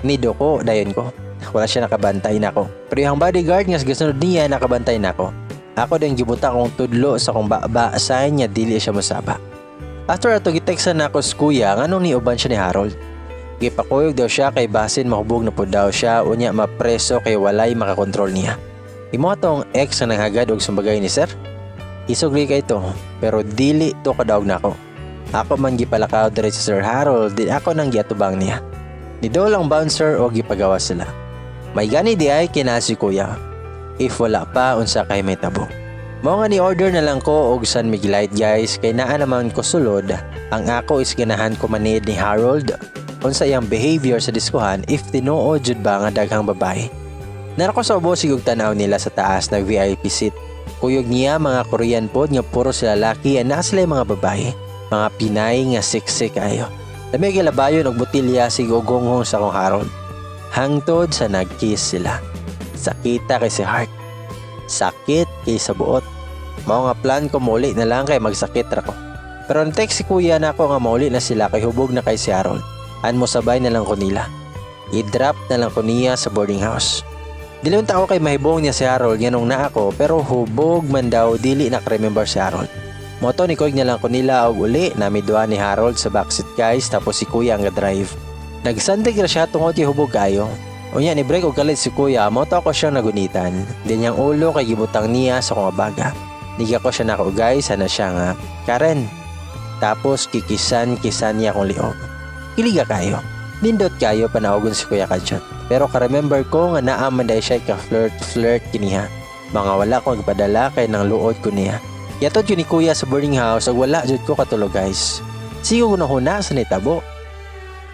Nido ko, dayon ko. Wala siya nakabantay nako. Pero yung bodyguard nga gasunod niya nakabantay nako. Ako din gibuta kong tudlo sa kong baba sign niya dili siya masaba. After ato giteksan na ako sa kuya nganong niuban siya ni Harold. Gipakuyog daw siya kay basin mahubog na po daw siya unya mapreso kay walay makakontrol niya. Imo atong ex na nanghagad og sumbagay ni sir. Isugri kay to pero dili to kadawg nako. Ako man gipalakaw diri si Sir Harold di ako nang giatubang niya. Nido lang bouncer o gipagawa sila. May gani di ay kinasi kuya. If wala pa, unsa kay may tabo. Mao nga ni order na lang ko og San Miguelite guys kay naa naman ko sulod. Ang ako is ganahan ko manid ni Harold unsa iyang behavior sa diskuhan if tinuod jud ba nga daghang babae. Nara ko sa ubo sigug tanaw nila sa taas na VIP seat. Kuyog niya mga Korean pod nga puro sila lalaki and naa sila mga babae. Mga Pinay nga siksik kayo. Dami gilabayon og botilya sigugong sa kong Harold. Hangtod sa nagkiss sila. Sakita kay si Heart. Sakit kay sa buot. Mao nga plan ko muli na lang kay magsakit ra ko. Pero text si kuya na ako nga mauli na sila kay hubog na kay si Harold. An mo sabay na lang ko nila. I-drop na lang ko niya sa boarding house. Dilun tao kay mahibong niya si Harold nganong na ako pero hubog man daw dili nak-remember si Harold. Moto ni Koy na lang ko nila og uli namidwa ni Harold sa backseat guys tapos si kuya nga drive. Nagsandig ra siya tungod kay hubog kayo. Unya ni break og kalit si kuya, moto ako siyang nagunitan. Din yang ulo kay gibutang niya sa kong baga. Niga ko siya nako guys, ana siya nga, Karen. Tapos kikisan niya akong liog. Kiliga kayo. Nindot kayo panaogon si kuya Kajot. Pero ka-remember ko nga naaman day siya ka-flirt kiniha. Mga wala ko nagpadala kay nang luod ko niya. Yatod yun ni kuya sa boarding house ag wala jud ko katulog guys. Sigo ko na huna sa nitabo.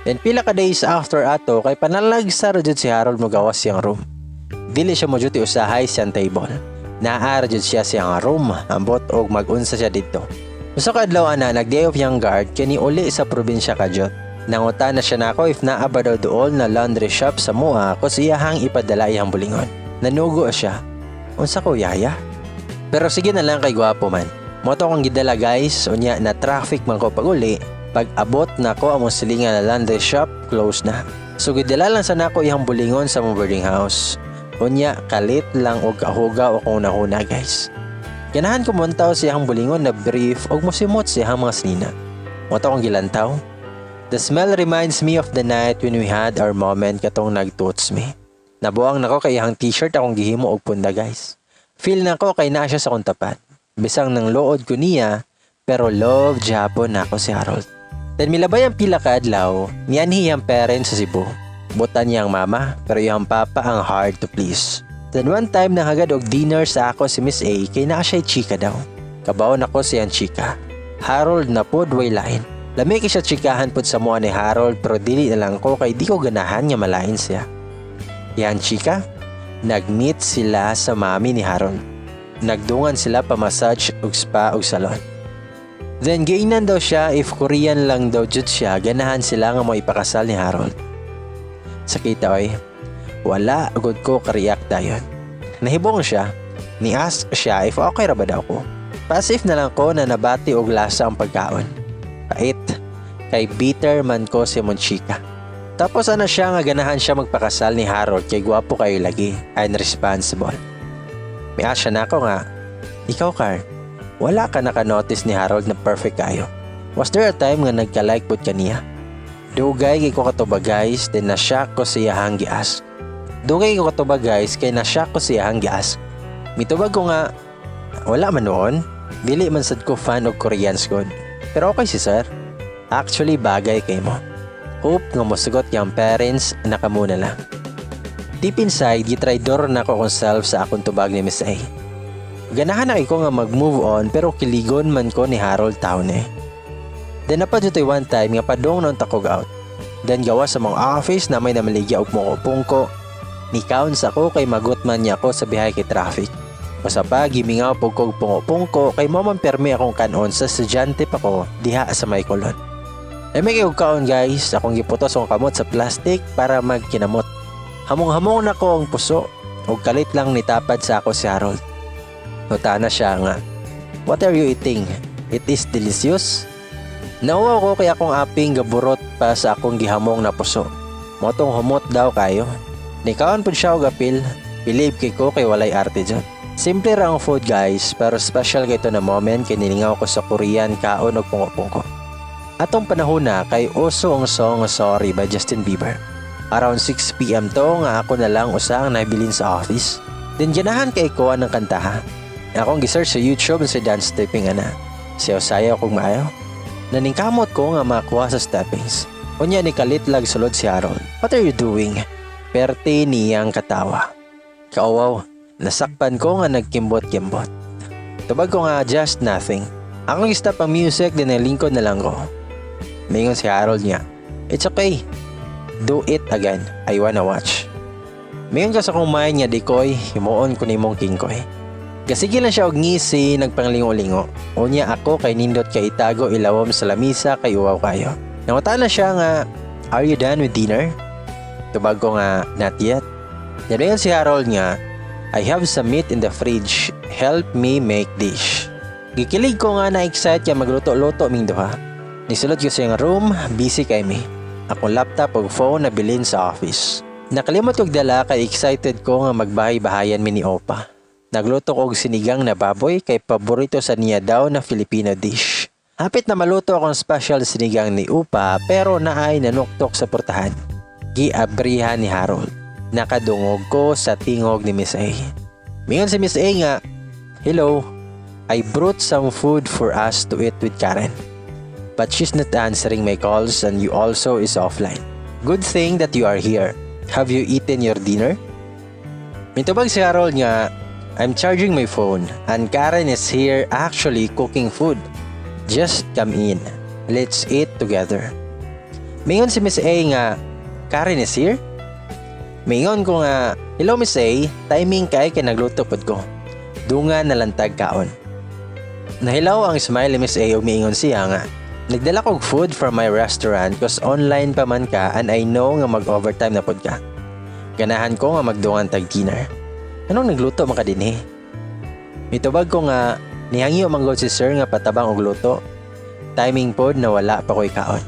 Then pila ka days after ato kay panalagsa ra jud si Harold magawas siyang room. Dili siya mo jud usahay siyang table. Naa ra jud siya siyang room ambot og mag-unsa siya didto. Usa ka adlaw ana nag-day off yang guard kani uli sa probinsya Kajot. Nanguta na siya nako if naaba daw dool na laundry shop sa mua ko siyahang ipadala iyang bulingon. Nanugo siya. Unsa ko yaya? Pero sige na lang kay gwapo man. Moto kong gidala guys, unya na traffic man ko pag-uli. Pag abot na ko among silingan na laundry shop, close na. So gidala lang sa nako iyang bulingon sa mong boarding house. Unya kalit lang og kahuga o kung nahuna guys. Ganahan ko muntaw siyang bulingon na brief og musimot siyang mga sinina. Moto kong gilantaw. The smell reminds me of the night when we had our moment katong nagtoots me. Nabuang nako kay iyang t-shirt akong gihimo og punda guys. Feel nako kay naa siya sa kong tapat. Bisang nang lood ko niya, pero love Japon nako si Harold. Then milabay ang pila ka adlaw, niyanhi iyang parents sa Cebu. Butan niyang mama, pero iyang papa ang hard to please. Then one time nahagad og dinner sa ako si Miss A kay naa siya chika daw. Kabaon ako siyang chika. Harold na pod way lain. Lami kay siya chikahan pod sa mua ni Harold pero dili na lang ko kay di ko ganahan nga malain siya. Yan chika, nag-meet sila sa mami ni Harold. Nagdungan sila pa massage ug spa ug salon. Then gainan daw siya if Korean lang daw jud siya ganahan sila nga mo ipakasal ni Harold. Sakita oy, wala agad ko ka-react dayon. Nahibong siya, ni-ask siya if okay ra ba daw ko. Passive na lang ko na nabati og lasa ang pagkaon. Pait, kay bitter man ko si Monchika. Tapos ana siya nga ganahan siya magpakasal ni Harold kay gwapo kayo lagi and responsible. May asya na ako nga, ikaw Car, wala ka naka-notice ni Harold na perfect kayo. Was there a time nga nagka-like pod ka niya? Dugay kay ko katuba guys, then na-shock ko siya hang gi-ask. Dugay ko katuba guys, kay na-shock ko siya hang gi-ask. Mitubag ko nga, wala man noon, dili man sad ko fan og Koreans god. Pero okay si sir. Actually, bagay kay mo. Hope nga mosugot yung parents, nakamuna lang. Deep inside, gitraidor na ko kong self sa akong tubag ni Miss A. Ganahan na ko nga mag-move on pero kiligon man ko ni Harold taon eh. Then napadyotoy one time nga padong noon takog out. Then gawa sa mga office na may namaligya og mukupong ko. Nikaon sa ko kay magot man niya ko sa bihay kay traffic. Basta pa, gimingaw po kong pungupong kay momang permi akong kanon sa estudyante pa ko diha sa may kolon. May kayong kaon guys, akong giputos akong kamot sa plastic para magkinamot. Hamong-hamong na ko ang puso, o kalit lang nitapad sa ako si Harold. Nuta na siya nga, what are you eating? It is delicious? Nauwaw ko kaya akong aping gaburot pa sa akong gihamong na puso. Motong humot daw kayo. Nikaon po siya o gapil, believe kay ko kay walay arte dyan. Simple ra ang food guys, pero special kay ito na moment kay nilingaw ko sa Korean kaon og pungko-pungko. Atong panahon na kay uso ang song Sorry by Justin Bieber. Around 6 PM to nga ako na lang usang nabilin sa office. Then ganahan kay ko ang kantaha. Akong gisearch sa YouTube sa dance stepping ana. Sayaw-sayaw kong maayo. Naningkamot ko nga makuha sa steppings. Unya ni kalitlag sulod si Harold. What are you doing? Perte niyang katawa. Kauwaw. Nasakpan ko nga nagkimbot-kimbot. Tubag ko nga just nothing. Akong stop ang music din nalingkod na lang ko. Mingon si Harold niya, it's okay. Do it again. I wanna watch. Mingon ka sa kong mind niya dikoy, himuon ko ni mong kingkoy. Kasigi lang siya og ngisi, nagpanglingo-lingo. Unya ako kay nindot kay itago ilawom sa lamisa kay uwaw kayo. Nangutan na siya nga, are you done with dinner? Tubag ko nga, not yet. Nalayan si Harold nga, I have some meat in the fridge. Help me make dish. Gikilig ko nga na-excite kaya magluto-luto ming duha. Nisulod ko sa yung room, busy kay me. Akong laptop o phone na bilin sa office. Nakalimot kong dala kay excited ko nga magbahay-bahayan mi ni Oppa. Nagluto ko og sinigang na baboy kay paborito sa niya daw na Filipino dish. Hapit na maluto akong special sinigang ni Oppa pero naay nanuktok sa portahan. Giabrihan ni Harold. Nakadungog ko sa tingog ni Miss A. Mingon si Miss A nga, hello, I brought some food for us to eat with Karen. But she's not answering my calls and you also is offline. Good thing that you are here. Have you eaten your dinner? Mitubag si Harold nga, I'm charging my phone and Karen is here actually cooking food. Just come in. Let's eat together. Mingon si Miss A nga, Karen is here? Mingon ko nga, hello Miss A, timing kay nagluto pod ko. Dunga na lantag kaon. Nahilaw ang smile ni Miss A ug miingon siya nga, Nagdala kog food from my restaurant cause online pa man ka and I know nga mag-overtime na pod ka. Ganahan ko nga magdungan tag dinner. Anong nagluto man ka dinhi? Mitubag ko nga nihangyo manggod si sir nga patabang og luto. Timing pod na wala pa ko'y kaon.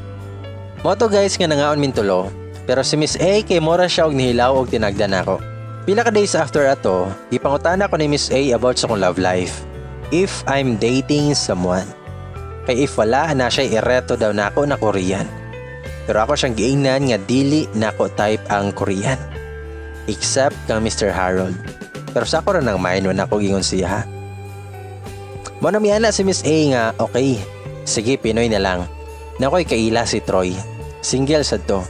Moto guys nga nangaon min tulo, pero si Miss A kay mora siya og nihilaw og tinagdan ako. Pila ka days after ato, gipangutana ko ni Miss A about sa kong love life. If I'm dating someone. Kay if wala na siya ireto daw nako na Korean. Pero ako siyang giingnan nga dili nako type ang Korean. Except kang Mr. Harold. Pero sa ako ra nang mind when ako gingon siya ha. Mo na miyana si Miss A nga okay. Sige, Pinoy na lang. Nako'y kaila si Troy. Single sad to.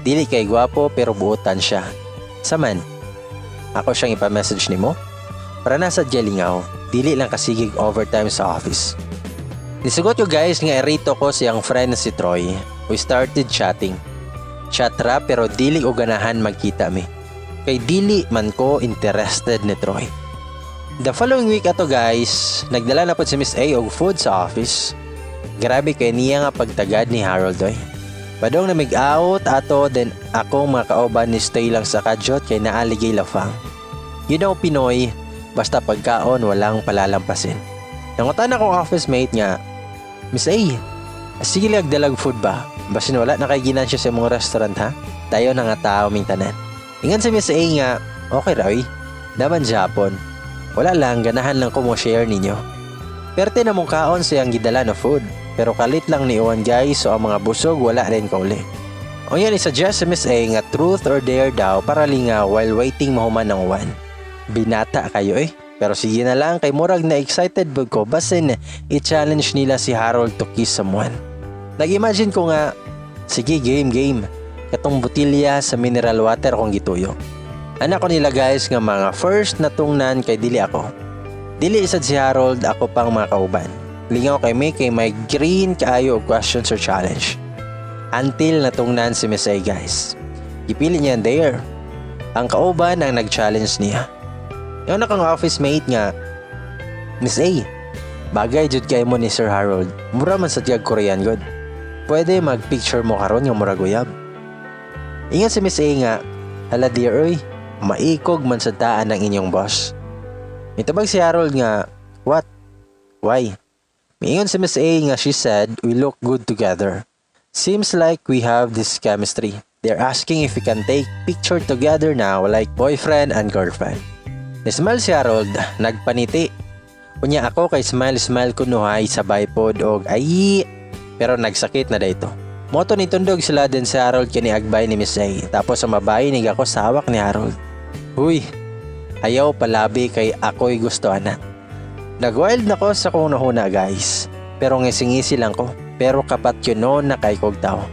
Dili kay gwapo pero buotan siya. Saman, ako siyang ipa-message nimo. Para nasa Jalingaw, dili lang kasigig overtime sa office. Nisugot ko guys nga erito ko siyang friend na si Troy. We started chatting. Chat ra pero dili ko ganahan magkita mi. Kay dili man ko interested ni Troy. The following week ato guys, nagdala na po si Miss A og food sa office. Grabe kay niya nga pagtagad ni Harold oy. Padong na mig-out ato then akong mga kauban ni stay lang sa kadyot kay naaligay lafang. You know Pinoy, basta pagkaon walang palalampasin. Nangutan akong office mate nga, Miss A, sige lang dalag food ba? Basin wala na kay ginansya sa mga restaurant ha? Tayo na nga tao ming tanan. Ingan si Miss A nga, okay Roy, naman Japon. Wala lang, ganahan lang ko mo share ninyo. Perte na mong kaon siyang gidala na food. Pero kalit lang ni Iwan guys so ang mga busog wala rin kauli. O yan isuggest si Miss A nga truth or dare daw para lingaw while waiting mahuman ng one. Binata kayo eh. Pero sige na lang kay murag na excited bug ko basin i-challenge nila si Harold to kiss someone. Nag-imagine ko nga, sige game. Katong butilya sa mineral water akong gituyo. Anak ko nila guys nga mga first na tungnan kay dili ako. Dili isad si Harold ako pang mga kauban. Lingaw kay may green kaayo og questions or challenge. Until natungnan si Miss A guys. Ipili niya there. Ang kauban ang nag-challenge niya. Yung nakang office mate nga, Miss A, bagay jud kay mo ni Sir Harold. Mura man sa tiyag Korean god. Pwede mag-picture mo karon yung mura guyab. Ingat si Miss A nga, hala dear oy, maikog man sa daan ng inyong boss. Mitabag si Harold nga, what? Why? Miingon si Miss A nga she said, we look good together. Seems like we have this chemistry. They're asking if we can take picture together now like boyfriend and girlfriend. Nismile si Harold, nagpaniti. Unya ako kay smile ko nuhay sabay pod og ay. Pero nagsakit na dayto. Moto ni tundog sila din si Harold kini agbay ni Miss A. Tapos ang mabay nig ako sa hawak ni Harold. Huy, ayaw palabi kay ako'y gusto na. Nag-wild na ko sa kung nahuna guys. Pero ngisingisi lang ko. Pero kapat yun noon na kay kog tao.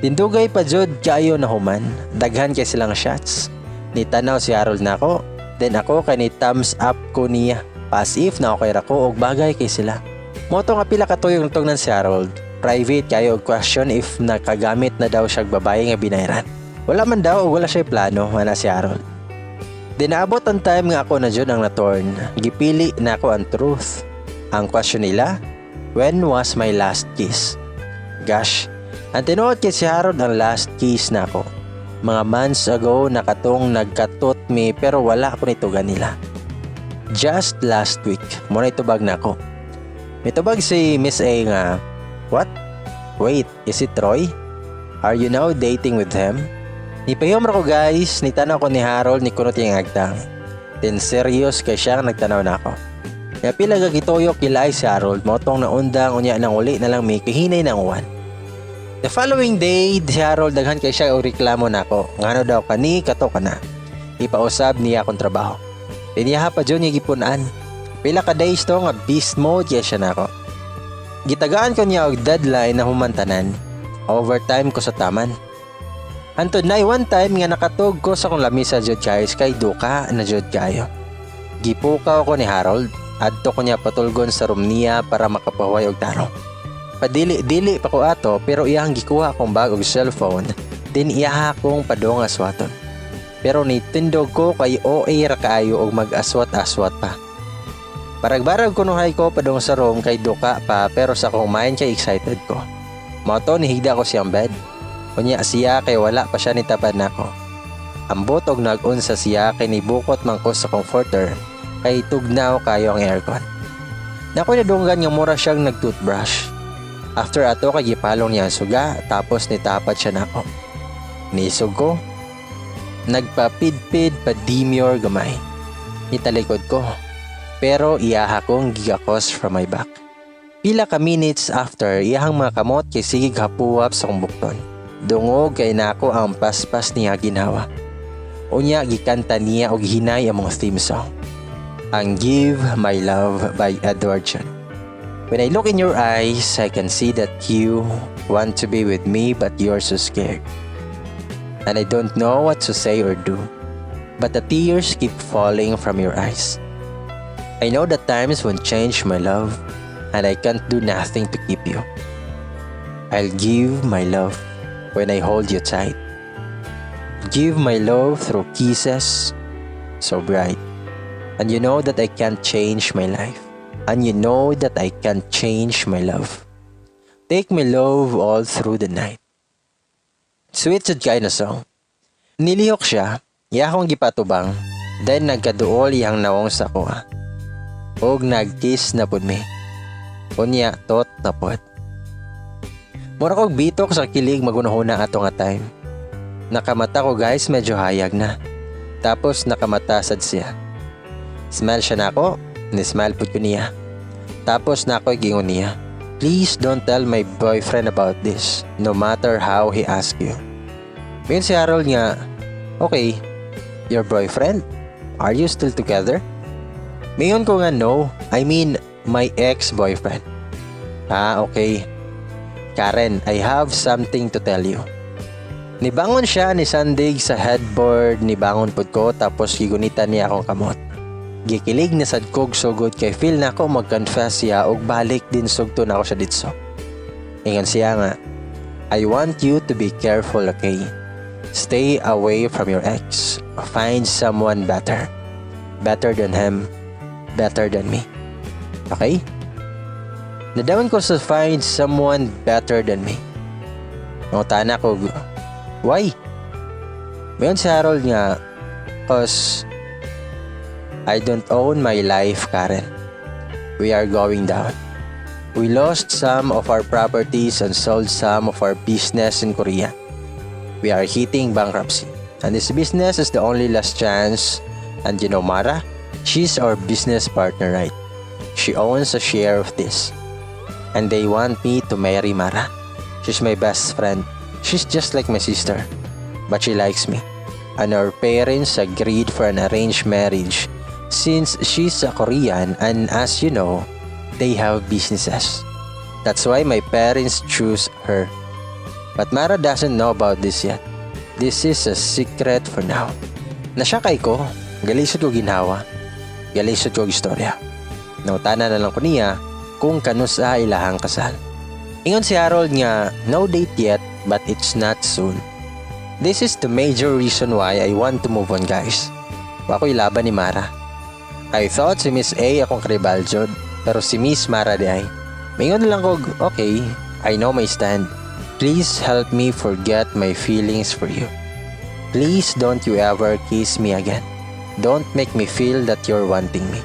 Tindugay pa jud kayo na human. Daghan kay silang shots. Nitanaw si Harold na ako. Then ako kay ni thumbs up ko niya. As if na okay ra ko og bagay kay sila. Moto nga pila katuyong tungnan si Harold. Private kayo og question if nakagamit na daw siya babae nga binayran. Wala man daw o wala siya plano ana si Harold. Dinaabot ang time nga ako na dyan ang na-torn. Gipili na ako ang truth. Ang question nila, when was my last kiss? Gosh, ang tinuod kay si Harold ang last kiss na ako. Mga months ago nakatong nagkatot me pero wala ako nitugan nila. Just last week, muna itubag na ako. Mitubag si Miss A nga, what? Wait, is it Troy? Are you now dating with him? Nipayom ra ko guys, nitanaw ko ni Harold ni kunot yung agtang. Then serious kay siya nagtanaw na ako. Kaya pila gagitoyok kilay si Harold, motong naundang unya nang uli na lang may kahinay ng uwan. The following day, si Harold daghan kay siya o reklamo na ako. Ngano daw kani kato ka na. Ipausab niya akong trabaho. Tiniyaha pa dyan yung gipunan. Pila ka days to nga beast mode kaya siya na ako. Gitagaan ko niya og deadline na humantanan. Overtime ko sa taman. Antod na one time nga nakatog ko sa kong lamisa jud guys kay duka na jud kayo. Gipukaw ko ni Harold, adto ko niya patulgon sa room niya para makapahuay og tarong. Padili-dili pa ko ato pero iyang gikuha akong bag og cellphone, din iyaha akong padong aswaton. Pero nitindog ko kay OA ra kaayo og mag-aswat-aswat pa. Barag-barag ko nuhay ko padong sa room kay duka pa pero sa kong mind kay excited ko. Mato nihigda ko siyang bed. Unya siya kay wala pa siya nitapad nako. Ambot og nag-unsa siya kay nibukot man ko sa comforter kay tugnaw kayo ang aircon. Nakoy nadunggan nga mura siyang nag-toothbrush. After ato kay gipalong niya ang suga tapos nitapad siya nako. Nisog ko. Nagpapidpid pa demure gamay. Italikod ko. Pero iyaha kong gigakos from my back. Pila ka minutes after, iyahang mga kamot kay sige hapuwap sa kong bukton. Dungog kay nako ang paspas niya ginawa. Unya gikanta niya og hinay ang mga theme song. Ang Give My Love by Edward John. When I look in your eyes, I can see that you want to be with me but you're so scared. And I don't know what to say or do. But the tears keep falling from your eyes. I know the times when change my love, and I can't do nothing to keep you. I'll give my love when I hold you tight. Give my love through kisses so bright. And you know that I can't change my life. And you know that I can't change my love. Take my love all through the night. Sweet sad kayo na song. Nilihok siya, iya akong gipatubang, then nagkaduol iyang nawong sa kuha. Og nagkiss na pud mi. Unya tot na pud. Mura kog bitok sa kilig magunahuna ato nga time. Nakamata ko guys, medyo hayag na. Tapos nakamata sad siya. Smile siya nako, ni-smile pud ko niya. Tapos nako'y gingon niya. Please don't tell my boyfriend about this, no matter how he asks you. Ngayon si Harold nga, okay, your boyfriend? Are you still together? Ngayon ko nga no, I mean my ex-boyfriend. Okay. Karen, I have something to tell you. Nibangon siya ni Sandig sa headboard, nibangon pud ko tapos gigunitan niya akong kamot. Gikilig na sad kog sugod kay feel na ako mag-confess siya og balik din sugto na ako siya ditso. Ingon siya nga, I want you to be careful, okay? Stay away from your ex. Find someone better. Better than him. Better than me. Okay? Nadawan ko sa find someone better than me. Nangutana ko, why? Mayon si Harold nga, cause I don't own my life, Karen. We are going down. We lost some of our properties and sold some of our business in Korea. We are hitting bankruptcy. And this business is the only last chance. And you know Mara? She's our business partner, right? She owns a share of this. And they want me to marry Mara. She's my best friend. She's just like my sister. But she likes me. And our parents agreed for an arranged marriage. Since she's a Korean and as you know, they have businesses. That's why my parents choose her. But Mara doesn't know about this yet. This is a secret for now. Nasyakay ko, galisod ko ginawa, galisod ko istorya. Nautana na lang ko niya kung kanusa ilahang kasal. Ingon si Harold nga, no date yet but it's not soon. This is the major reason why I want to move on guys. Wako'y laban ni Mara. I thought si Miss A akong kribaljod, pero si Miss Mara di ay. Mayon lang ko, okay, I know my stand. Please help me forget my feelings for you. Please don't you ever kiss me again. Don't make me feel that you're wanting me.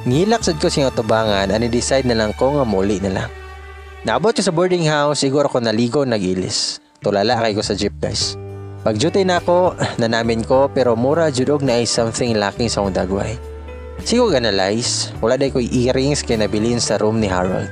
Nilaksad ko siyang tubangan and i-decide na lang ko nga muli na lang. Naabot ko sa boarding house, siguro ko naligo nagilis. Tulala kay ko sa jeep guys. Pag-duty na ako, nanamin ko pero mura judog na ay something lacking sa akong dagway. Sigo analyze, wala day ko earrings kay nabilin sa room ni Harold.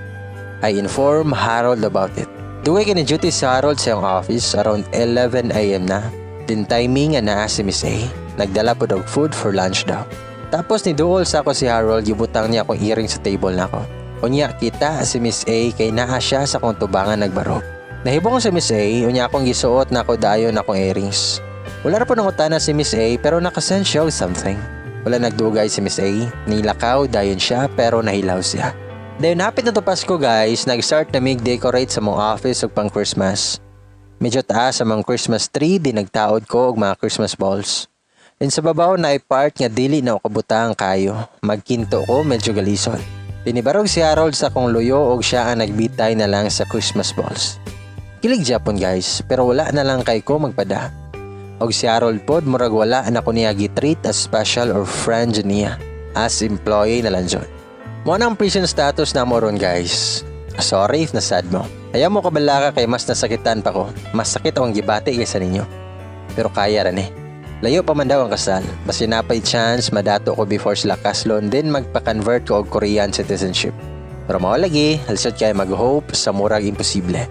I inform Harold about it. Duwe kay na duty sa Harold sa yung office around 11 AM na. Din timing nga naa si Miss A. Nagdala po daw food for lunch daw. Tapos ni duol sa ako si Harold, gibutang niya akong earrings sa table na ako. Unya kita si Miss A kay naa siya sa kong tubangan nagbarog. Nahibong ko si Miss A, unya akong gisuot na ako dayon akong earrings. Wala na po nangutana si Miss A pero nakasend siya something. Wala nagdugay si Miss A, nilakaw dayon siya pero nahilaw siya. Dayon hapit na to Pasko guys, nag-start na mig-decorate sa mong office ug pang Christmas. Medyo taas sa mga Christmas tree, di nagtaod ko og mga Christmas balls. And sa babaw na part nga dili na ako kabutang kayo, magkinto ko medyo galison. Pinibarog si Harold sa kong luyo og siya ang nagbitay na lang sa Christmas balls. Kilig Japon guys, pero wala na lang kay ko magpada. Og si Harold pod murag wala na ko niya gitreat as special or friend niya, as employee na lang jud. Mo nang prison status na mo ron guys. Sorry if nasad mo. Ayaw mo kabalaka kay mas nasakitan pa ko. Mas sakit akong gibati kaysa ninyo. Pero kaya ran eh. Layo pa man daw ang kasal. Basta napay chance madato ko before sila kaslon then magpa-convert ko og Korean citizenship. Pero mao lagi, halsot kay mag-hope sa murag imposible.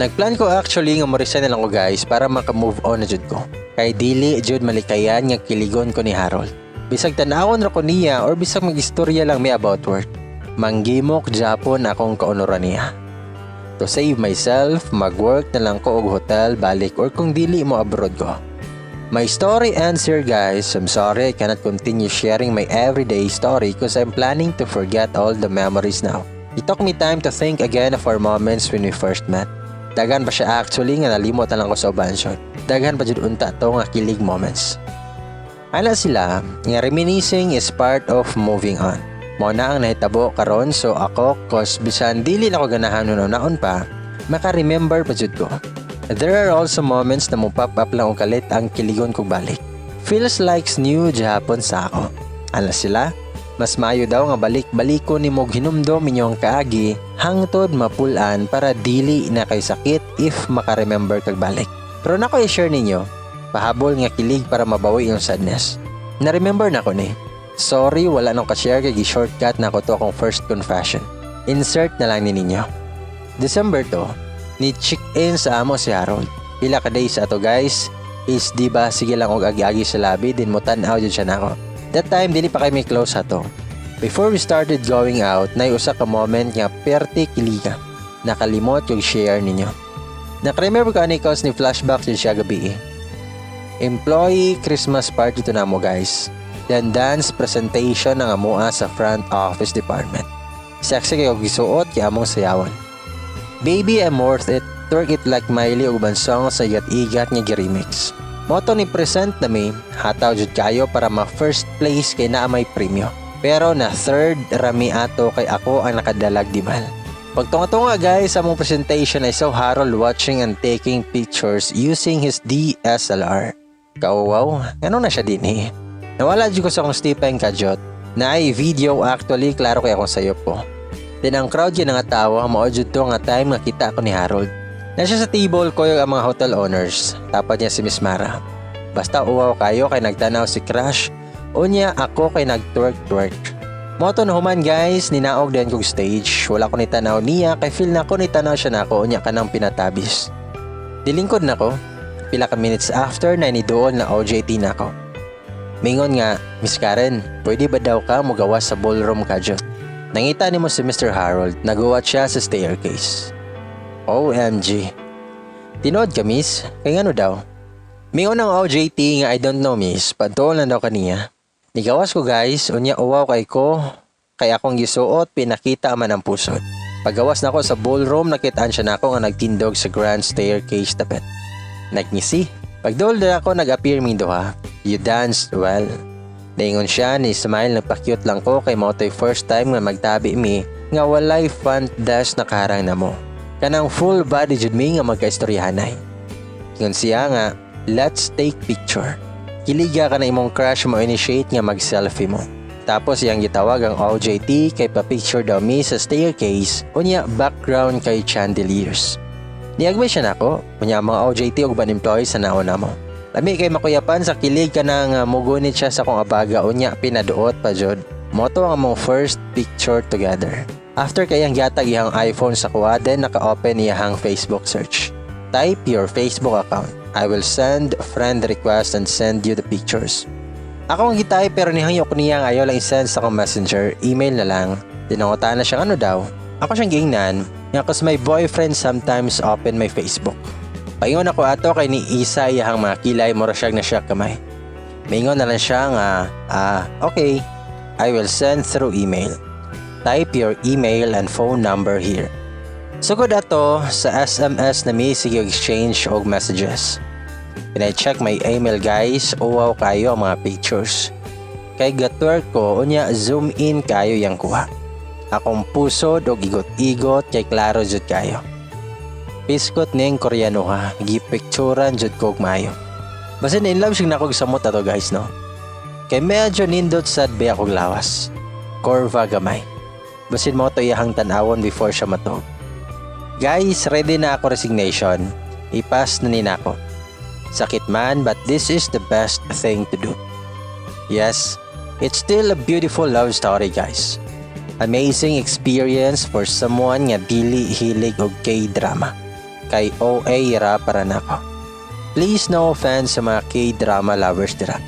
Nagplan ko actually nga mo-resign na lang ko guys para maka-move on na jud ko. Kay dili jud malikayan nga kiligon ko ni Harold. Bisag tan-awon ra ko niya or bisag mag-istorya lang mi about work. Manggimok Japon akong kaunoran niya. To save myself, mag-work na lang ko og hotel balik or kung dili mo abroad ko. My story ends here guys. I'm sorry I cannot continue sharing my everyday story because I'm planning to forget all the memories now. It took me time to think again of our moments when we first met. Daghan pa siya actually nga nalimot na lang ko sa ubansyon. Daghan pa jud unta to nga kilig moments. Ana sila, nga reminiscing is part of moving on. Mao na ang nahitabo karon so ako cause bisan dili na ko ganahan naon pa, maka-remember pa jud ko. There are also moments na mo pop up lang og kalit ang kiligon kog balik. Feels like new Japon sa ako. Ana sila, mas maayo daw nga balik-baliko nimo hinumdom inyong kaagi hangtod mapulan para dili na kay sakit if maka-remember kag balik. Pero nako i-share ninyo, pahabol nga kilig para mabawi yung sadness. Na-remember na ko ni. Sorry, wala nang ka-share kay gi-shortcut na ko to akong first confession. Insert na lang ni ninyo. December to, ni check-in sa amo si Harold. Pila ka days ato guys, is diba sige lang og agi-agi sa lobby din mo tan-aw jud siya nako. That time dili pa kami close ato. Before we started going out, nay usa ka moment nga perti kiliga. Nakalimot yung share ninyo. Naka-remember ka ni cause ni flashback siya gabi. Employee Christmas party to namo guys. Then dance presentation ng amua sa front office department. Sexy kayo gisuot kaya among sayawan. Baby I'm worth it, twerk it like Miley ug bansong sa igat-igat nga gi-remix. Moto ni present na mi, hataw jud kayo para ma first place kay naa may premyo. Pero na third rami ato kay ako ang nakadalag di bal. Pagtunga-tunga guys sa among presentation I saw Harold watching and taking pictures using his DSLR. Kawaw, ano na siya din eh. Nawala dyan ko sa akong stipend kajot na ay video actually klaro kaya akong sayop ko. Then ang crowd yun nga tawa maudjud to nga time nga kita ako ni Harold. Nasya sa table ko yung mga hotel owners. Tapat niya si Miss Mara. Basta uwaw kayo kay nagtanaw si Crush o niya ako kay nag-twerk-twerk. Moto na human guys, ninaog din kong stage. Wala ko ni tanaw niya kay feel na ko ni tanaw siya na ako o niya ka nang pinatabis. Dilingkod na ko. Pila ka minutes after na inidoon na OJT na ako. Mingon nga, Miss Karen, pwede ba daw ka mugawas sa ballroom kajot? Nangita ni mo si Mr. Harold, nagawa siya sa staircase. OMG. Tinood ka miss, kay ano daw? Mingon ang OJT nga I don't know miss, pagtuon lang daw kaniya. Nigawas ko guys, unya uwaw kay ko, kay akong gisuot, pinakita man ang pusod. Paggawas na ko sa ballroom, nakitaan siya na ako nga nagtindog sa grand staircase tapet. Nagngisi. Pagdol na ako nag-appear mi doha. You danced well. Daingon siya ni smile nagpa-cute lang ko kay mao toy first time nga magtabi mi nga walay front desk na karang na mo. Kanang full body jud mi nga magkaistoryahanay. Ingon siya nga, let's take picture. Kiliga ka na imong crush mo initiate nga mag-selfie mo. Tapos iyang gitawag ang OJT kay pa-picture daw mi sa staircase unya background kay chandeliers. Niagmay siya nako, unya mga OJT ug ban employees sa nauna mo. Lami kay makuyapan sa kilig ka nang mugunit siya sa kong abaga unya pinaduot pa jud. Moto ang among first picture together. After kayang gatag iyang iPhone sa kuha then naka-open iyang Facebook search. Type your Facebook account. I will send friend request and send you the pictures. Ako ang gitype pero nihangyo ko niya nga ayaw lang i-send sa akong messenger, email na lang. Dinangutaan na siya ano daw. Ako siyang gingnan. Nga cause my boyfriend sometimes open my Facebook. Paingon ako ato kay ni Isa iyahang mga kilay mura siyang na siya kamay. Maingon na lang siya nga, okay, I will send through email. Type your email and phone number here. Sugod ato sa SMS na mi sige exchange og messages. Pinay-check my email guys, uwaw kayo ang mga pictures. Kay gatwork ko, unya zoom in kayo yang kuha. Akong pusod o igot-igot kay klaro jud kayo. Piskot niyang Koreano ha, gipicturan jud ko mayo. Basin in love siya nakog samot ato guys no. Kay medyo nindot sad ba akong lawas. Korva gamay. Basin mo to iyahang tanawon before siya matog. Guys, ready na ako resignation. Ipas na ninako. Sakit man, but this is the best thing to do. Yes, it's still a beautiful love story guys. Amazing experience for someone nga dili hilig og K-drama. Kay OA ra para nako. Please no offense sa mga K-drama lovers dira.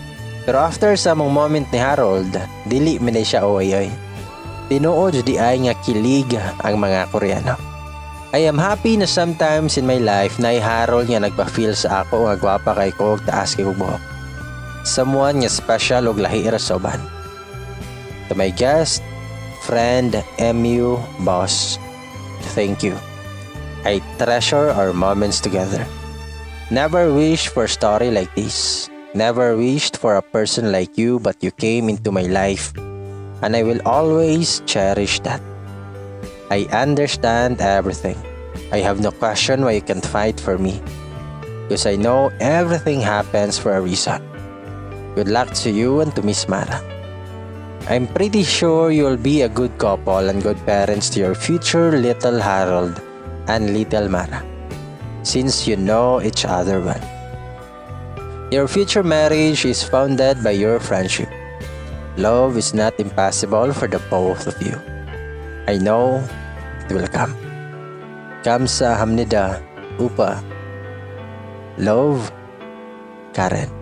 Pero after sa mong moment ni Harold, dili man siya OA. Tinuod di ay nga kilig ang mga Koreano. I am happy na sometimes in my life na Harold nga nagpa-feel sa ako nga gwapa kay ko og taas kay kog buhok. Someone nga special og lahi ra sa uban. To my guest, friend, MU, boss, thank you. I treasure our moments together. Never wished for a story like this. Never wished for a person like you, but you came into my life. And I will always cherish that. I understand everything. I have no question why you can't fight for me. Because I know everything happens for a reason. Good luck to you and to Miss Mara. I'm pretty sure you'll be a good couple and good parents to your future little Harold and little Mara, since you know each other well. Your future marriage is founded by your friendship. Love is not impossible for the both of you. I know it will come. Kamsahamnida, Oppa. Love, Karen.